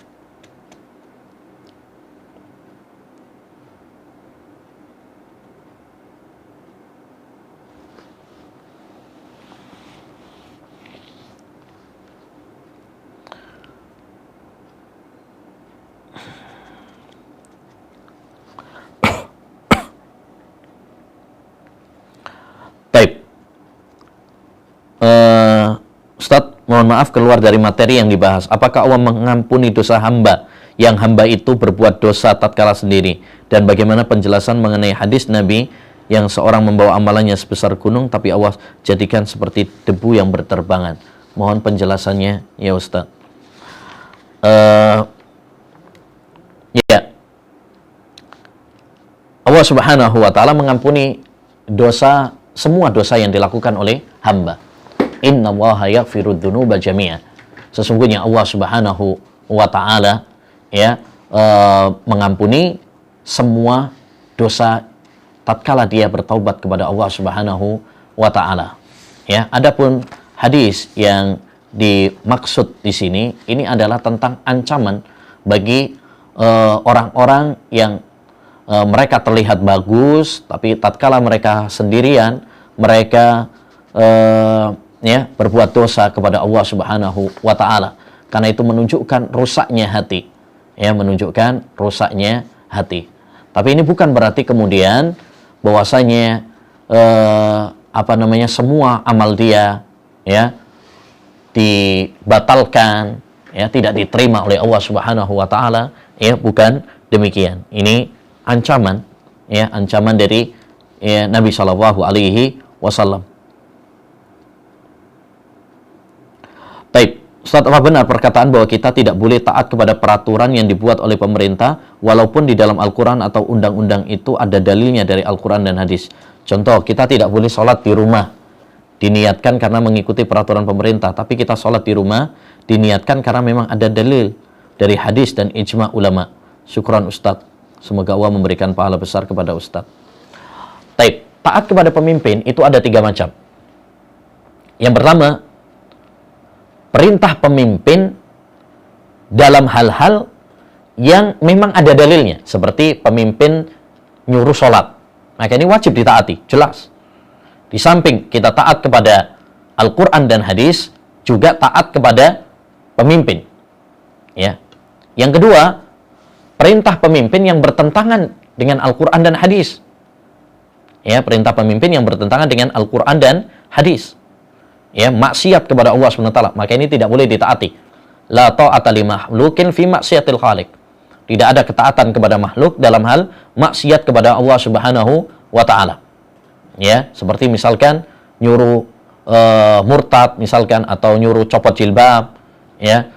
Baik. Ustadz, mohon maaf keluar dari materi yang dibahas. Apakah Allah mengampuni dosa hamba yang hamba itu berbuat dosa tatkala sendiri? Dan bagaimana penjelasan mengenai hadis Nabi yang seorang membawa amalannya sebesar gunung tapi Allah jadikan seperti debu yang berterbangan? Mohon penjelasannya, ya Ustadz. Ya, Allah Subhanahu wa taala mengampuni dosa, semua dosa yang dilakukan oleh hamba. Innallaha yaghfirudz dzunuba jami'a. Sesungguhnya Allah Subhanahu wa taala, ya, mengampuni semua dosa tatkala dia bertaubat kepada Allah Subhanahu wa taala. Ya, adapun hadis yang dimaksud di sini ini adalah tentang ancaman bagi orang-orang yang mereka terlihat bagus, tapi tatkala mereka sendirian, mereka ya, berbuat dosa kepada Allah Subhanahu wa taala. Karena itu menunjukkan rusaknya hati. Ya, menunjukkan rusaknya hati. Tapi ini bukan berarti kemudian bahwasanya semua amal dia, ya, dibatalkan, ya, tidak diterima oleh Allah Subhanahu wa taala, ya, bukan demikian. Ini ancaman, ya, ancaman dari, ya, Nabi Shallallahu Alaihi Wasallam. Baik, Ustaz, apa benar perkataan bahwa kita tidak boleh taat kepada peraturan yang dibuat oleh pemerintah walaupun di dalam Al-Quran atau undang-undang itu ada dalilnya dari Al-Quran dan hadis? Contoh, kita tidak boleh sholat di rumah diniatkan karena mengikuti peraturan pemerintah, tapi kita sholat di rumah diniatkan karena memang ada dalil dari hadis dan ijma ulama. Syukran Ustaz. Semoga Allah memberikan pahala besar kepada Ustaz. Taat kepada pemimpin itu ada 3 macam. Yang pertama, perintah pemimpin dalam hal-hal yang memang ada dalilnya, seperti pemimpin nyuruh sholat, maka ini wajib ditaati, jelas. Di samping kita taat kepada Al-Quran dan hadis, juga taat kepada pemimpin. Ya. Yang kedua, perintah pemimpin yang bertentangan dengan Al-Quran dan hadis. Ya, perintah pemimpin yang bertentangan dengan Al-Quran dan hadis. Ya, maksiat kepada Allah SWT, maka ini tidak boleh ditaati. La ta'ata li makhlukin fi maksiatil khaliq. Tidak ada ketaatan kepada makhluk dalam hal maksiat kepada Allah Subhanahu wa taala. Ya, seperti misalkan nyuruh murtad misalkan, atau nyuruh copot jilbab, ya,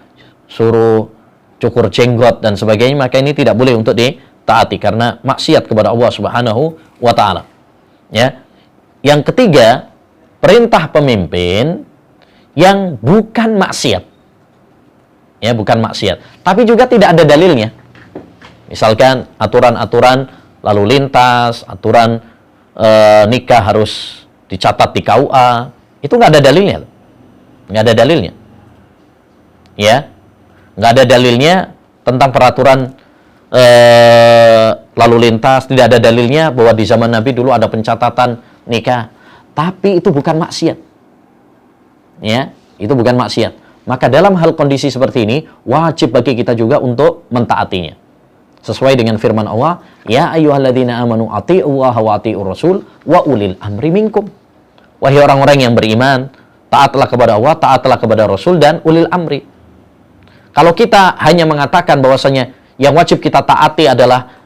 suruh cukur jenggot dan sebagainya, maka ini tidak boleh untuk ditaati karena maksiat kepada Allah Subhanahu wa taala. Ya. Yang ketiga, perintah pemimpin yang bukan maksiat. Ya, bukan maksiat, tapi juga tidak ada dalilnya. Misalkan aturan-aturan lalu lintas, aturan nikah harus dicatat di KUA, itu nggak ada dalilnya. Nggak ada dalilnya. Ya, nggak ada dalilnya tentang peraturan lalu lintas, tidak ada dalilnya bahwa di zaman Nabi dulu ada pencatatan nikah. Tapi itu bukan maksiat. Ya, itu bukan maksiat. Maka dalam hal kondisi seperti ini, wajib bagi kita juga untuk mentaatinya. Sesuai dengan firman Allah, ya ayyuhalladzina amanu athi'ullaha wa athi'ur rasul wa ulil amri minkum. Wahai orang-orang yang beriman, taatlah kepada Allah, taatlah kepada Rasul dan ulil amri. Kalau kita hanya mengatakan bahwasanya yang wajib kita taati adalah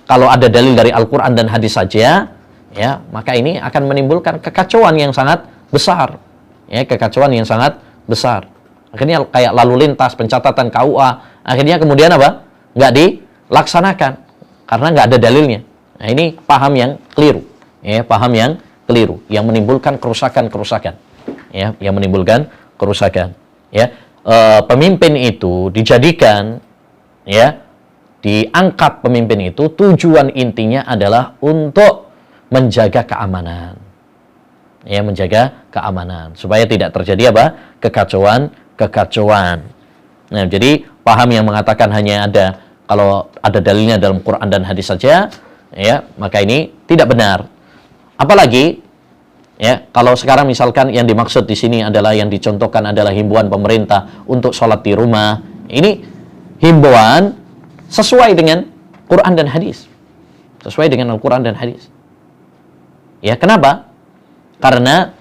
kalau ada dalil dari Al-Quran dan hadis saja, ya, maka ini akan menimbulkan kekacauan yang sangat besar. Ya, kekacauan yang sangat besar. Akhirnya kayak lalu lintas, pencatatan KUA, akhirnya kemudian apa? Nggak dilaksanakan karena nggak ada dalilnya. Nah, ini paham yang keliru. Ya, paham yang keliru yang menimbulkan kerusakan-kerusakan. Ya, yang menimbulkan kerusakan. Ya, pemimpin itu dijadikan, ya, diangkat pemimpin itu tujuan intinya adalah untuk menjaga keamanan. Ya, menjaga keamanan supaya tidak terjadi apa? Kekacauan. Nah, jadi paham yang mengatakan hanya ada kalau ada dalilnya dalam Quran dan hadis saja, ya, maka ini tidak benar. Apalagi, ya, kalau sekarang misalkan yang dimaksud di sini adalah yang dicontohkan adalah himbauan pemerintah untuk sholat di rumah. Ini himbauan sesuai dengan Quran dan hadis. Sesuai dengan Al-Quran dan hadis. Ya, kenapa? Karena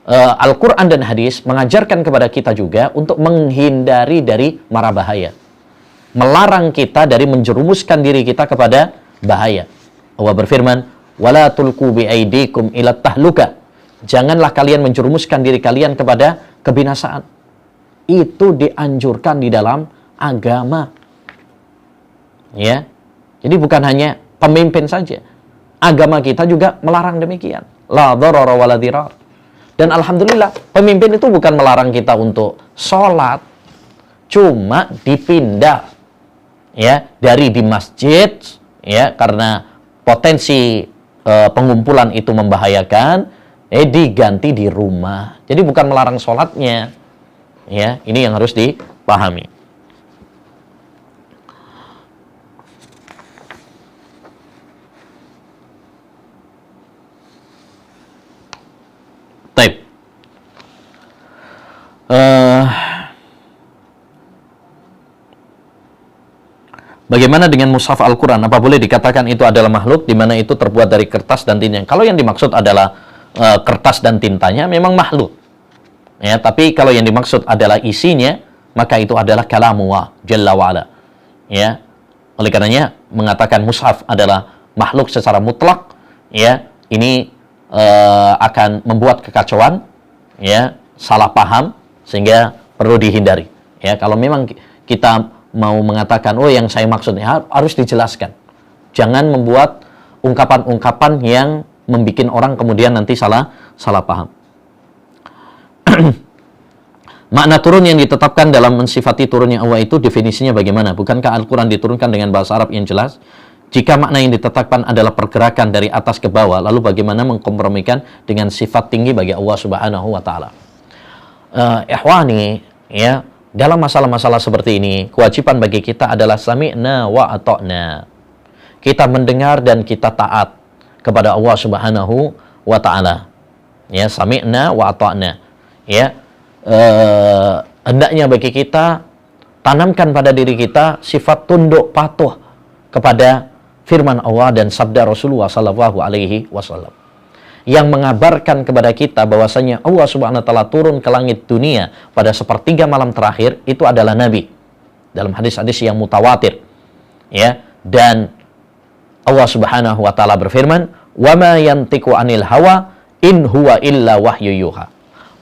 Al-Quran dan hadis mengajarkan kepada kita juga untuk menghindari dari mara bahaya. Melarang kita dari menjerumuskan diri kita kepada bahaya. Allah berfirman, "Wala tulqu biaidikum ila tahluka." Janganlah kalian menjerumuskan diri kalian kepada kebinasaan. Itu dianjurkan di dalam agama. Ya. Jadi bukan hanya pemimpin saja. Agama kita juga melarang demikian. La dharara wala dirar. Dan alhamdulillah, pemimpin itu bukan melarang kita untuk sholat, cuma dipindah, ya, dari di masjid, ya, karena potensi pengumpulan itu membahayakan, diganti di rumah. Jadi bukan melarang sholatnya, ya, ini yang harus dipahami. Baik. Bagaimana dengan mushaf Al-Quran? Apa boleh dikatakan itu adalah makhluk, di mana itu terbuat dari kertas dan tinta? Kalau yang dimaksud adalah kertas dan tintanya, memang makhluk. Ya, tapi kalau yang dimaksud adalah isinya, maka itu adalah kalamullah Jalla wa'ala. Ya, oleh karenanya mengatakan mushaf adalah makhluk secara mutlak, ya, ini akan membuat kekacauan, ya, salah paham, sehingga perlu dihindari. Ya, kalau memang kita mau mengatakan, oh yang saya maksudnya, harus dijelaskan. Jangan membuat ungkapan-ungkapan yang membuat orang kemudian nanti salah paham. Makna turun yang ditetapkan dalam mensifati turunnya Allah itu definisinya bagaimana? Bukankah Al-Quran diturunkan dengan bahasa Arab yang jelas? Jika makna yang ditetapkan adalah pergerakan dari atas ke bawah, lalu bagaimana mengkompromikan dengan sifat tinggi bagi Allah Subhanahu wa taala? Ikhwani, ya, dalam masalah-masalah seperti ini, kewajiban bagi kita adalah sami'na wa ata'na. Kita mendengar dan kita taat kepada Allah Subhanahu wa taala. Ya, sami'na wa ata'na. Ya, hendaknya bagi kita tanamkan pada diri kita sifat tunduk patuh kepada firman Allah dan sabda Rasulullah sallallahu alaihi wasallam yang mengabarkan kepada kita bahwasanya Allah Subhanahu wa taala turun ke langit dunia pada sepertiga malam terakhir itu adalah nabi dalam hadis-hadis yang mutawatir, ya. Dan Allah Subhanahu wa taala berfirman, "Wa ma yantiqu 'anil hawa in huwa illa wahyu yuha."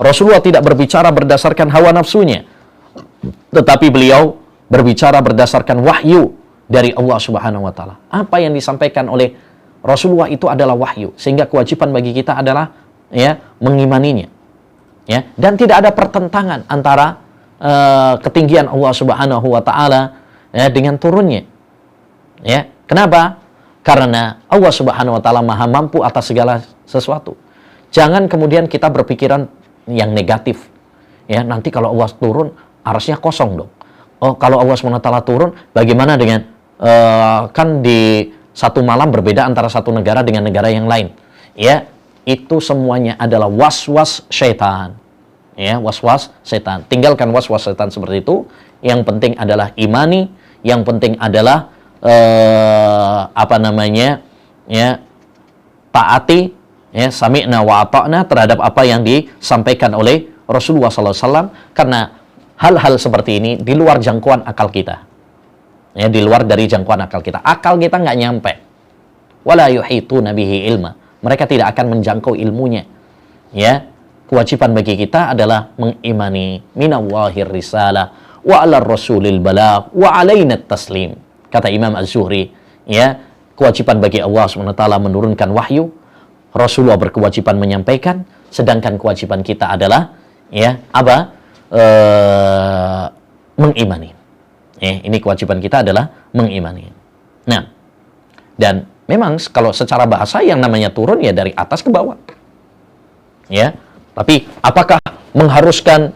Rasulullah tidak berbicara berdasarkan hawa nafsunya, tetapi beliau berbicara berdasarkan wahyu dari Allah Subhanahu wa taala. Apa yang disampaikan oleh Rasulullah itu adalah wahyu, sehingga kewajiban bagi kita adalah ya mengimaninya. Ya, dan tidak ada pertentangan antara ketinggian Allah Subhanahu wa taala ya dengan turunnya. Ya, kenapa? Karena Allah Subhanahu wa taala Maha mampu atas segala sesuatu. Jangan kemudian kita berpikiran yang negatif. Ya, nanti kalau Allah turun, arasnya kosong dong. Oh, kalau Allah Subhanahu wa taala turun, bagaimana dengan kan di satu malam berbeda antara satu negara dengan negara yang lain. Ya, itu semuanya adalah was-was syaitan. Ya, was-was setan. Tinggalkan was-was setan seperti itu. Yang penting adalah imani, yang penting adalah ya, taati, ya, sami'na wa ata'na terhadap apa yang disampaikan oleh Rasulullah SAW, karena hal-hal seperti ini di luar jangkauan akal kita. Ya, di luar dari jangkauan akal kita. Akal kita nggak nyampe. Wala yuhituna bihi ilma. Mereka tidak akan menjangkau ilmunya. Ya, kewajiban bagi kita adalah mengimani minallahir risalah wa 'alar rasulil balagh wa 'alaina taslim. Kata Imam Az-Zuhri, ya, kewajiban bagi Allah SWT menurunkan wahyu, Rasulullah berkewajiban menyampaikan, sedangkan kewajiban kita adalah ya, apa? Mengimani. Ini kewajiban kita adalah mengimani. Nah, dan memang kalau secara bahasa yang namanya turun ya dari atas ke bawah. Ya, tapi apakah mengharuskan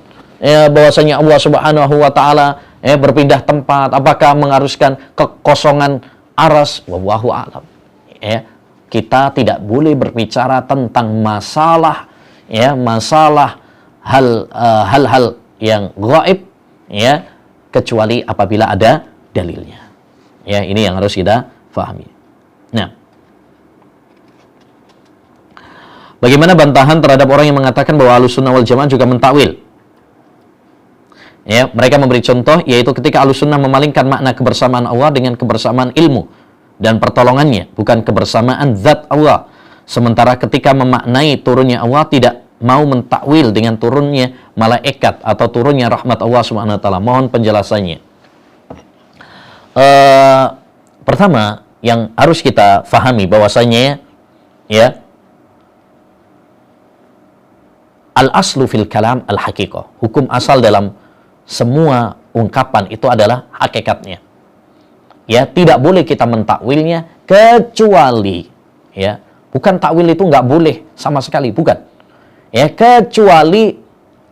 bahwasanya Allah Subhanahu wa taala berpindah tempat? Apakah mengharuskan kekosongan aras? Wallahu a'lam. Ya, kita tidak boleh berbicara tentang masalah hal-hal yang gaib, ya, kecuali apabila ada dalilnya. Ya, ini yang harus kita fahami. Nah, bagaimana bantahan terhadap orang yang mengatakan bahwa Ahlussunnah wal Jamaah juga mentakwil? Ya, mereka memberi contoh, yaitu ketika Ahlussunnah memalingkan makna kebersamaan Allah dengan kebersamaan ilmu dan pertolongannya, bukan kebersamaan zat Allah. Sementara ketika memaknai turunnya Allah tidak mau mentakwil dengan turunnya malaikat atau turunnya rahmat Allah Subhanahu wa taala. Mohon penjelasannya. Pertama yang harus kita fahami bahwasanya ya, al-aslu fil kalam al-haqiqah. Hukum asal dalam semua ungkapan itu adalah hakikatnya. Ya, tidak boleh kita mentakwilnya kecuali, ya, bukan takwil itu nggak boleh sama sekali, bukan. Ya, kecuali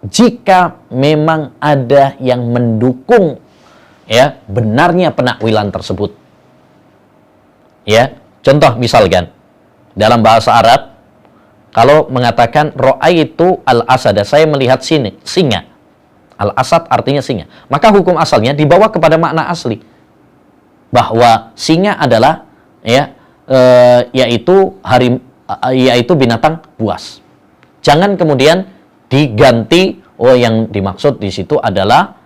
jika memang ada yang mendukung ya benarnya penakwilan tersebut. Ya, contoh misalkan dalam bahasa Arab kalau mengatakan ra'aitu al-asada, saya melihat singa. Al-asad artinya singa. Maka hukum asalnya dibawa kepada makna asli bahwa singa adalah ya yaitu binatang buas. Jangan kemudian diganti, oh yang dimaksud di situ adalah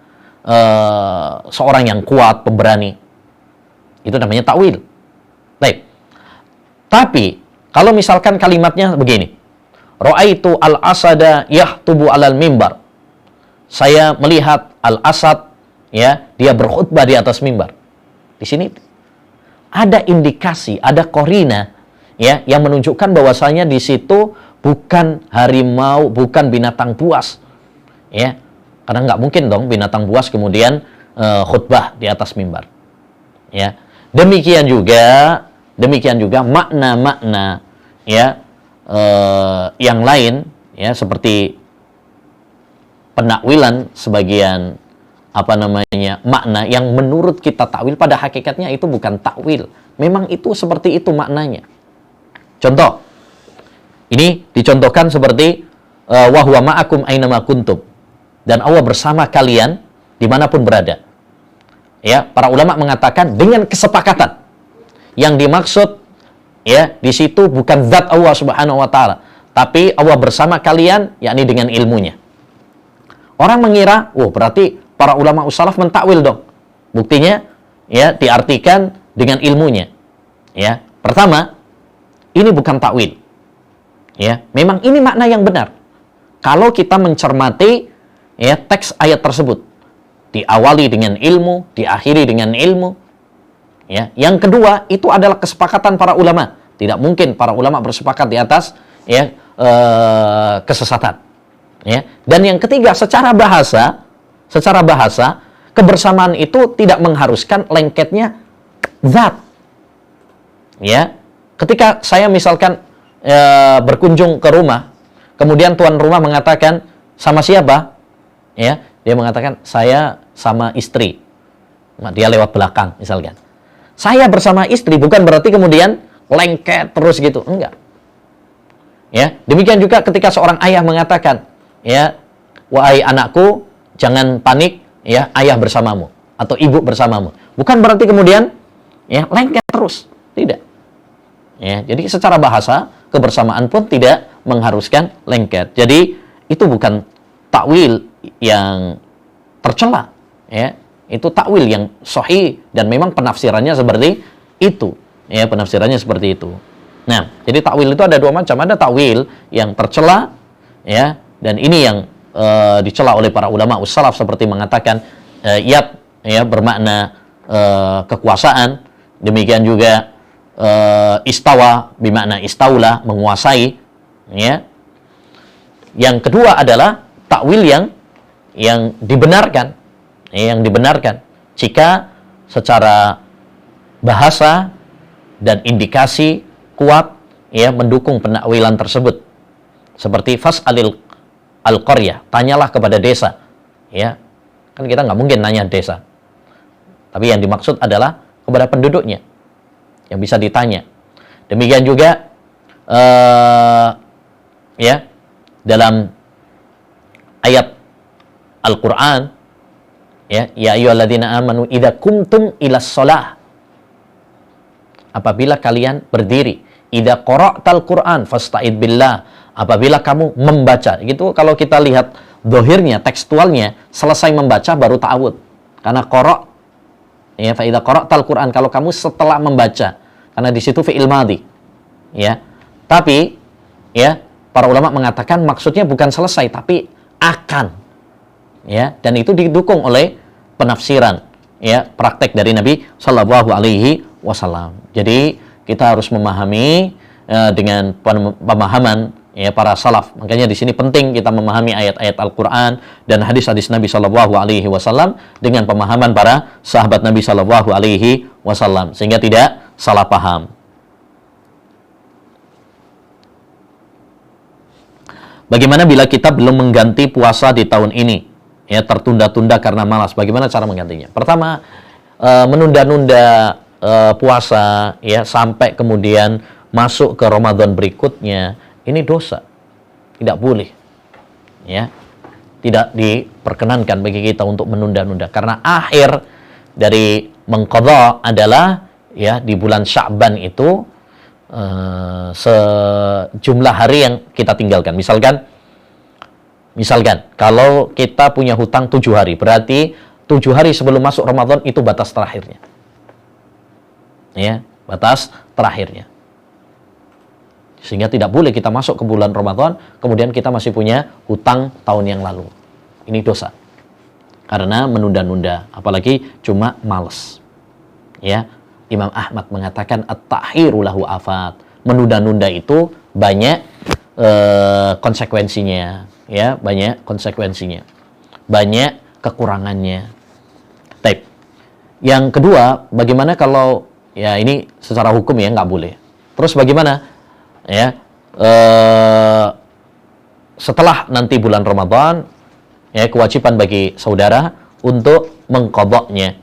seorang yang kuat, pemberani. Itu namanya takwil. Baik. Tapi kalau misalkan kalimatnya begini, ra'aitu al-asada yahtubu 'alal mimbar. Saya melihat al-asad, ya, dia berkhutbah di atas mimbar. Di sini ada indikasi, ada korina, ya, yang menunjukkan bahwasanya di situ bukan harimau, bukan binatang buas, ya, karena nggak mungkin dong binatang buas kemudian khutbah di atas mimbar, ya. Demikian juga makna-makna, ya, yang lain, ya, seperti penakwilan sebagian apa namanya, makna yang menurut kita takwil, pada hakikatnya itu bukan takwil. Memang itu seperti itu maknanya. Contoh, ini dicontohkan seperti wa huwa ma'akum ainama kuntum, dan Allah bersama kalian dimanapun berada. Ya, para ulama mengatakan dengan kesepakatan. Yang dimaksud ya di situ bukan zat Allah Subhanahu wa taala, tapi Allah bersama kalian yakni dengan ilmunya. Orang mengira, berarti para ulama ussalaf mentakwil dong. Buktinya ya diartikan dengan ilmunya. Ya, pertama, ini bukan takwil. Ya, memang ini makna yang benar. Kalau kita mencermati ya teks ayat tersebut, diawali dengan ilmu, diakhiri dengan ilmu. Ya, yang kedua itu adalah kesepakatan para ulama. Tidak mungkin para ulama bersepakat di atas ya kesesatan. Ya. Dan yang ketiga, secara bahasa kebersamaan itu tidak mengharuskan lengketnya zat. Ya, ketika saya misalkan berkunjung ke rumah, kemudian tuan rumah mengatakan sama siapa? Ya, dia mengatakan saya sama istri. Dia lewat belakang misalkan. Saya bersama istri bukan berarti kemudian lengket terus gitu, enggak. Ya, demikian juga ketika seorang ayah mengatakan, ya, wahai anakku, jangan panik, ya, ayah bersamamu atau ibu bersamamu. Bukan berarti kemudian ya lengket terus, tidak. Ya, jadi secara bahasa kebersamaan pun tidak mengharuskan lengket. Jadi itu bukan takwil yang tercela, ya. Itu takwil yang sahih dan memang penafsirannya seperti itu. Ya, penafsirannya seperti itu. Nah, jadi takwil itu ada dua macam. Ada takwil yang tercela, ya, dan ini yang dicela oleh para ulama ussalaf seperti mengatakan yad, ya, bermakna kekuasaan. Demikian juga istawa bermakna istaula, menguasai, ya. Yang kedua adalah takwil yang dibenarkan. Yang dibenarkan jika secara bahasa dan indikasi kuat ya mendukung penakwilan tersebut. Seperti fas'alil al-qaryah, tanyalah kepada desa. Ya. Kan kita nggak mungkin nanya desa. Tapi yang dimaksud adalah kepada penduduknya yang bisa ditanya. Demikian juga ya dalam ayat Al-Qur'an, ya ayyuhalladzina amanu idza kumtum ilas shalah, apabila kalian berdiri, idza qara'tal Qur'an fasta'id billah, apabila kamu membaca. Itu kalau kita lihat zahirnya, tekstualnya, selesai membaca baru ta'awud. Karena qara', ya, fa idza qara'tal Qur'an, kalau kamu setelah membaca. Karena di situ fi'il madhi. Ya. Tapi ya, para ulama mengatakan maksudnya bukan selesai tapi akan. Ya, dan itu didukung oleh penafsiran, ya, praktek dari Nabi Shallallahu Alaihi Wasallam. Jadi kita harus memahami dengan pemahaman ya para salaf. Makanya di sini penting kita memahami ayat-ayat Al-Quran dan hadis-hadis Nabi Shallallahu Alaihi Wasallam dengan pemahaman para sahabat Nabi Shallallahu Alaihi Wasallam sehingga tidak salah paham. Bagaimana bila kita belum mengganti puasa di tahun ini? Ya, tertunda-tunda karena malas. Bagaimana cara menggantinya? Pertama, menunda-nunda puasa ya sampai kemudian masuk ke Ramadan berikutnya, ini dosa. Tidak boleh. Ya. Tidak diperkenankan bagi kita untuk menunda-nunda karena akhir dari mengqadha adalah ya di bulan Sya'ban itu sejumlah hari yang kita tinggalkan. Misalkan, kalau kita punya hutang 7 hari, berarti 7 hari sebelum masuk Ramadan itu batas terakhirnya. Ya, batas terakhirnya. Sehingga tidak boleh kita masuk ke bulan Ramadan, kemudian kita masih punya hutang tahun yang lalu. Ini dosa. Karena menunda-nunda, apalagi cuma males. Ya, Imam Ahmad mengatakan at-ta'khiru lahu afat. Menunda-nunda itu banyak konsekuensinya. Ya, banyak konsekuensinya, banyak kekurangannya. Baik. Yang kedua, bagaimana kalau ya ini secara hukum ya nggak boleh. Terus bagaimana? Ya, setelah nanti bulan Ramadan, ya kewajiban bagi saudara untuk mengqadha'nya.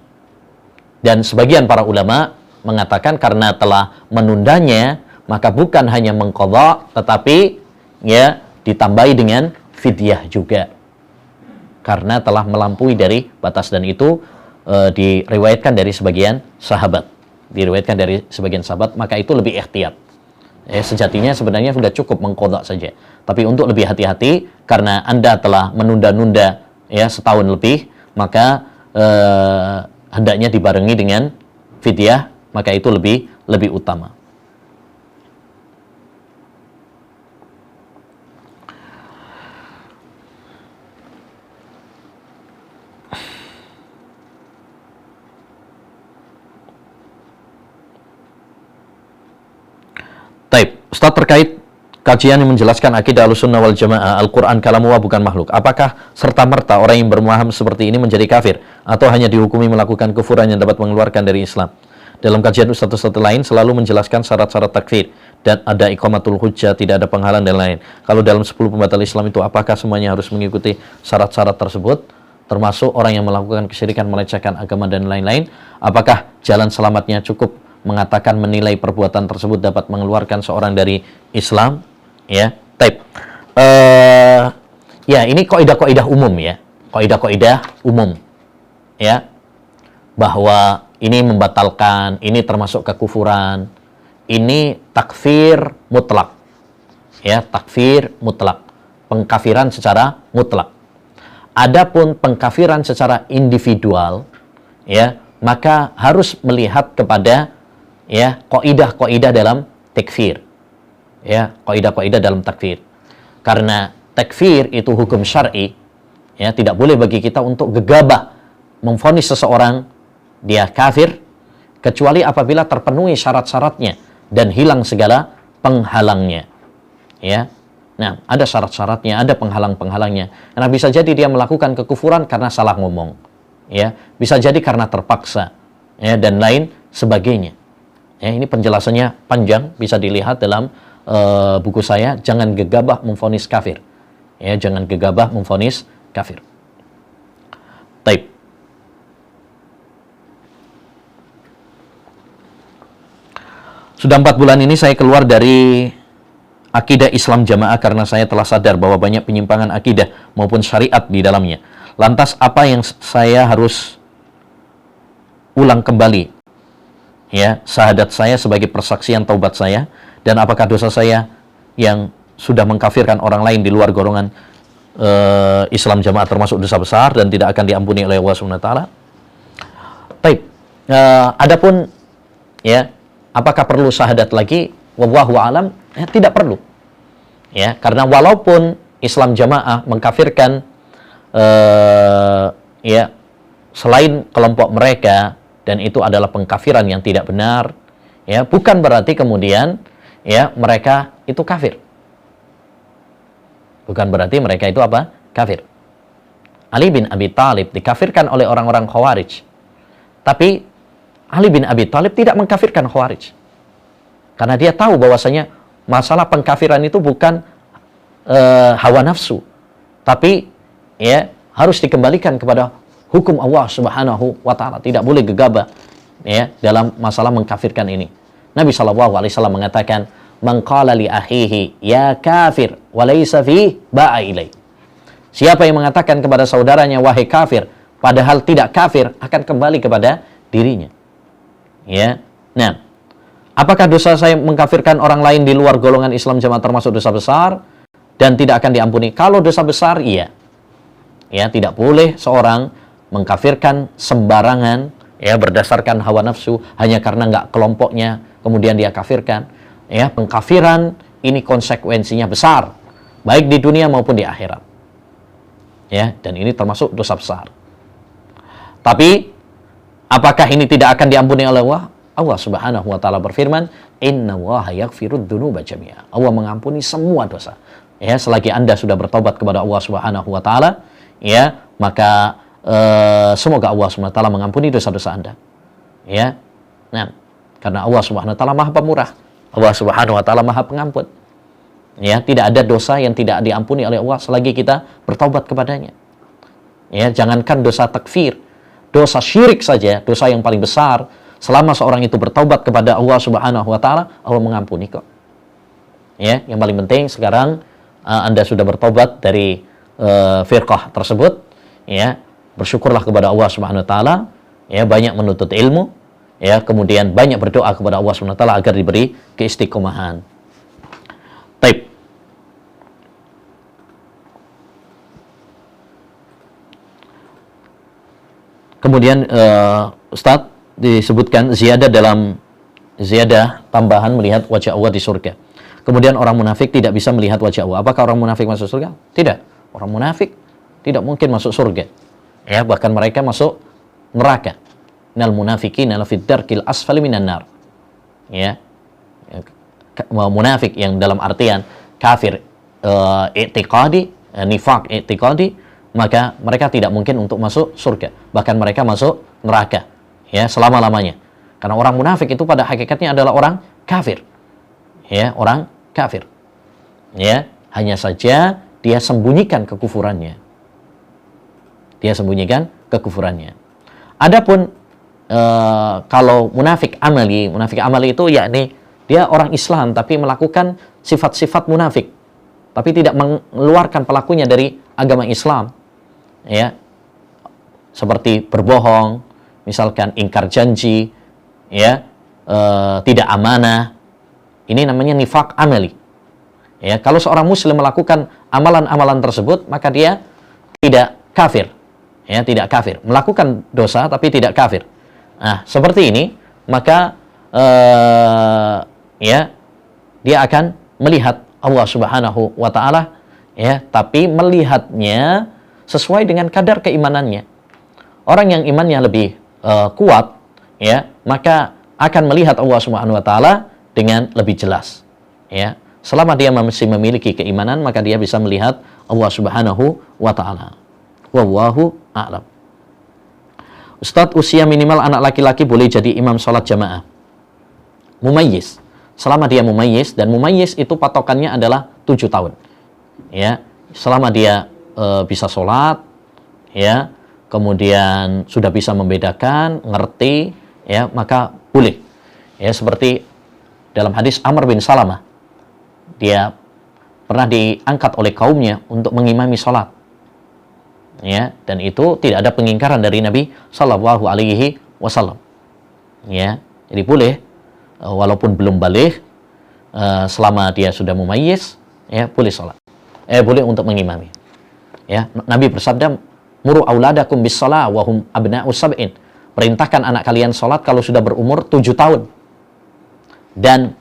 Dan sebagian para ulama mengatakan karena telah menundanya, maka bukan hanya mengqadha' tetapi ya ditambahi dengan fidyah juga. Karena telah melampaui dari batas, dan itu diriwayatkan dari sebagian sahabat. Maka itu lebih ikhtiyat. Sejatinya sebenarnya sudah cukup mengqadha' saja. Tapi untuk lebih hati-hati karena Anda telah menunda-nunda ya setahun lebih, maka hendaknya dibarengi dengan fidyah, maka itu lebih utama. Taib, Ustaz, terkait kajian yang menjelaskan akidah Ahlussunnah wal Jamaah, Al-Quran kalamullah bukan makhluk. Apakah serta-merta orang yang berpaham seperti ini menjadi kafir? Atau hanya dihukumi melakukan kufuran yang dapat mengeluarkan dari Islam? Dalam kajian Ustaz-Ustaz lain selalu menjelaskan syarat-syarat takfir. Dan ada iqamatul hujjah, tidak ada penghalang dan lain. Kalau dalam 10 pembatal Islam itu, apakah semuanya harus mengikuti syarat-syarat tersebut? Termasuk orang yang melakukan kesyirikan, melecehkan agama dan lain-lain. Apakah jalan selamatnya cukup mengatakan menilai perbuatan tersebut dapat mengeluarkan seorang dari Islam? Ya, taib. Ya, ini kaidah-kaidah umum ya. Kaidah-kaidah umum. Ya. Bahwa ini membatalkan, ini termasuk kekufuran. Ini takfir mutlak. Ya, takfir mutlak. Pengkafiran secara mutlak. Adapun pengkafiran secara individual, ya, maka harus melihat kepada ya kaidah-kaidah dalam takfir. Ya, kaidah-kaidah dalam takfir. Karena takfir itu hukum syar'i, ya, tidak boleh bagi kita untuk gegabah memvonis seseorang dia kafir kecuali apabila terpenuhi syarat-syaratnya dan hilang segala penghalangnya. Ya. Nah, ada syarat-syaratnya, ada penghalang-penghalangnya. Karena bisa jadi dia melakukan kekufuran karena salah ngomong. Ya, bisa jadi karena terpaksa, ya, dan lain sebagainya. Ya, ini penjelasannya panjang, bisa dilihat dalam buku saya, Jangan Gegabah Memvonis Kafir. Ya, jangan gegabah memvonis kafir. Taib. Sudah 4 bulan ini saya keluar dari akidah Islam Jamaah karena saya telah sadar bahwa banyak penyimpangan akidah maupun syariat di dalamnya. Lantas apa yang saya harus ulang kembali? Ya, syahadat saya sebagai persaksian taubat saya, dan apakah dosa saya yang sudah mengkafirkan orang lain di luar golongan Islam Jamaah termasuk dosa besar dan tidak akan diampuni oleh Allah Subhanahu wa taala? Baik. Adapun ya, apakah perlu syahadat lagi? Wallahu a'lam, tidak perlu. Ya, karena walaupun Islam Jamaah mengkafirkan ya selain kelompok mereka, dan itu adalah pengkafiran yang tidak benar, ya, bukan berarti kemudian ya mereka itu kafir. Bukan berarti mereka itu apa? Kafir. Ali bin Abi Thalib dikafirkan oleh orang-orang Khawarij. Tapi Ali bin Abi Thalib tidak mengkafirkan Khawarij. Karena dia tahu bahwasanya masalah pengkafiran itu bukan hawa nafsu, tapi ya harus dikembalikan kepada hukum Allah Subhanahu wa taala. Tidak boleh gegabah ya dalam masalah mengkafirkan ini. Nabi SAW mengatakan, "Man qala li akhihi ya kafir wa laysa fi ba'a ilai." Siapa yang mengatakan kepada saudaranya wahai kafir padahal tidak kafir, akan kembali kepada dirinya. Ya. Nah, apakah dosa saya mengkafirkan orang lain di luar golongan Islam Jamaah termasuk dosa besar dan tidak akan diampuni? Kalau dosa besar, iya. Ya, tidak boleh seorang mengkafirkan sembarangan ya berdasarkan hawa nafsu hanya karena nggak kelompoknya kemudian dia kafirkan. Ya, pengkafiran ini konsekuensinya besar baik di dunia maupun di akhirat. Ya, dan ini termasuk dosa besar. Tapi apakah ini tidak akan diampuni oleh Allah? Allah Subhanahu wa taala berfirman, "Innallaha yaghfirud dzunuba jami'a." Allah mengampuni semua dosa. Ya, selagi Anda sudah bertobat kepada Allah Subhanahu wa taala, ya, maka semoga Allah Subhanahu wa taala mengampuni dosa-dosa Anda. Ya. Nah, karena Allah Subhanahu wa taala Maha Pemurah. Allah Subhanahu wa taala Maha Pengampun. Ya, tidak ada dosa yang tidak diampuni oleh Allah selagi kita bertaubat kepadanya. Ya, jangankan dosa takfir, dosa syirik saja, dosa yang paling besar, selama seorang itu bertaubat kepada Allah Subhanahu wa taala, Allah mengampuni kok. Ya, yang paling penting sekarang Anda sudah bertobat dari firqah tersebut, ya, bersyukurlah kepada Allah Subhanahu wa taala, ya, banyak menuntut ilmu, ya, kemudian banyak berdoa kepada Allah Subhanahu wa taala agar diberi keistiqomahan. Taib. Kemudian Ustaz disebutkan ziyadah tambahan melihat wajah Allah di surga. Kemudian orang munafik tidak bisa melihat wajah Allah. Apakah orang munafik masuk surga? Tidak. Orang munafik tidak mungkin masuk surga. Ya, bahkan mereka masuk neraka. Innal munafiqina lafid darkil asfali minan nar. Ya. Munafik yang dalam artian kafir i'tiqadi, nifaq i'tiqadi, maka mereka tidak mungkin untuk masuk surga. Bahkan mereka masuk neraka, ya, selama-lamanya. Karena orang munafik itu pada hakikatnya adalah orang kafir. Ya, orang kafir. Ya, hanya saja dia sembunyikan kekufurannya. Dia sembunyikan kekufurannya. Adapun kalau munafik amali itu yakni dia orang Islam tapi melakukan sifat-sifat munafik, tapi tidak mengeluarkan pelakunya dari agama Islam. Ya, seperti berbohong, misalkan ingkar janji, ya, tidak amanah. Ini namanya nifaq amali. Ya, kalau seorang muslim melakukan amalan-amalan tersebut, maka dia tidak kafir. Ya, tidak kafir. Melakukan dosa tapi tidak kafir. Nah, seperti ini, maka ya, dia akan melihat Allah Subhanahu wa taala, ya, tapi melihatnya sesuai dengan kadar keimanannya. Orang yang imannya lebih kuat, ya, maka akan melihat Allah Subhanahu wa taala dengan lebih jelas. Ya, selama dia masih memiliki keimanan, maka dia bisa melihat Allah Subhanahu wa taala. Wallahu a'lam. Ustadz, usia minimal anak laki-laki boleh jadi imam sholat jamaah? Mumayyiz. Selama dia mumayyiz, dan mumayyiz itu patokannya adalah 7 tahun. Ya, selama dia bisa sholat, ya, kemudian sudah bisa membedakan, ngerti, ya, maka boleh. Ya, seperti dalam hadis Amr bin Salamah, dia pernah diangkat oleh kaumnya untuk mengimami sholat. Ya, dan itu tidak ada pengingkaran dari Nabi Shallallahu Alaihi Wasallam. Ya, jadi boleh, walaupun belum baligh, selama dia sudah mumayyiz, ya, boleh sholat. Boleh untuk mengimami. Ya, Nabi bersabda, muru auladakum bis shalah wa hum abna'u sab'in. Perintahkan anak kalian sholat kalau sudah berumur 7 tahun. Dan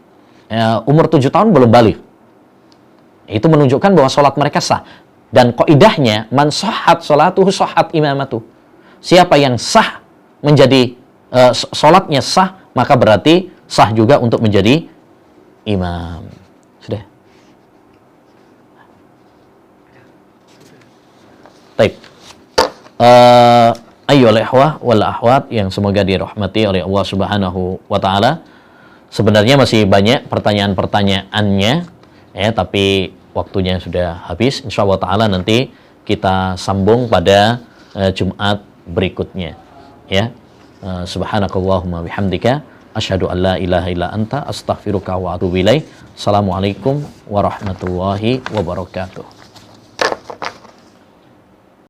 umur 7 tahun belum balik. Itu menunjukkan bahwa sholat mereka sah. Dan kaidahnya, man sahhat sholatuhu sahhat imamatuh. Siapa yang sah menjadi sholatnya sah, maka berarti sah juga untuk menjadi imam. Sudah. Baik. Ayyuhal ikhwah wal akhwat yang semoga dirahmati oleh Allah Subhanahu wa taala. Sebenarnya masih banyak pertanyaan-pertanyaannya, ya, tapi waktunya sudah habis. Insyaallah taala nanti kita sambung pada Jumat berikutnya, ya. Subhanakallahumma bihamdika asyhadu an la ilaha illa anta astaghfiruka wa atubu ilaik. Assalamualaikum warahmatullahi wabarakatuh.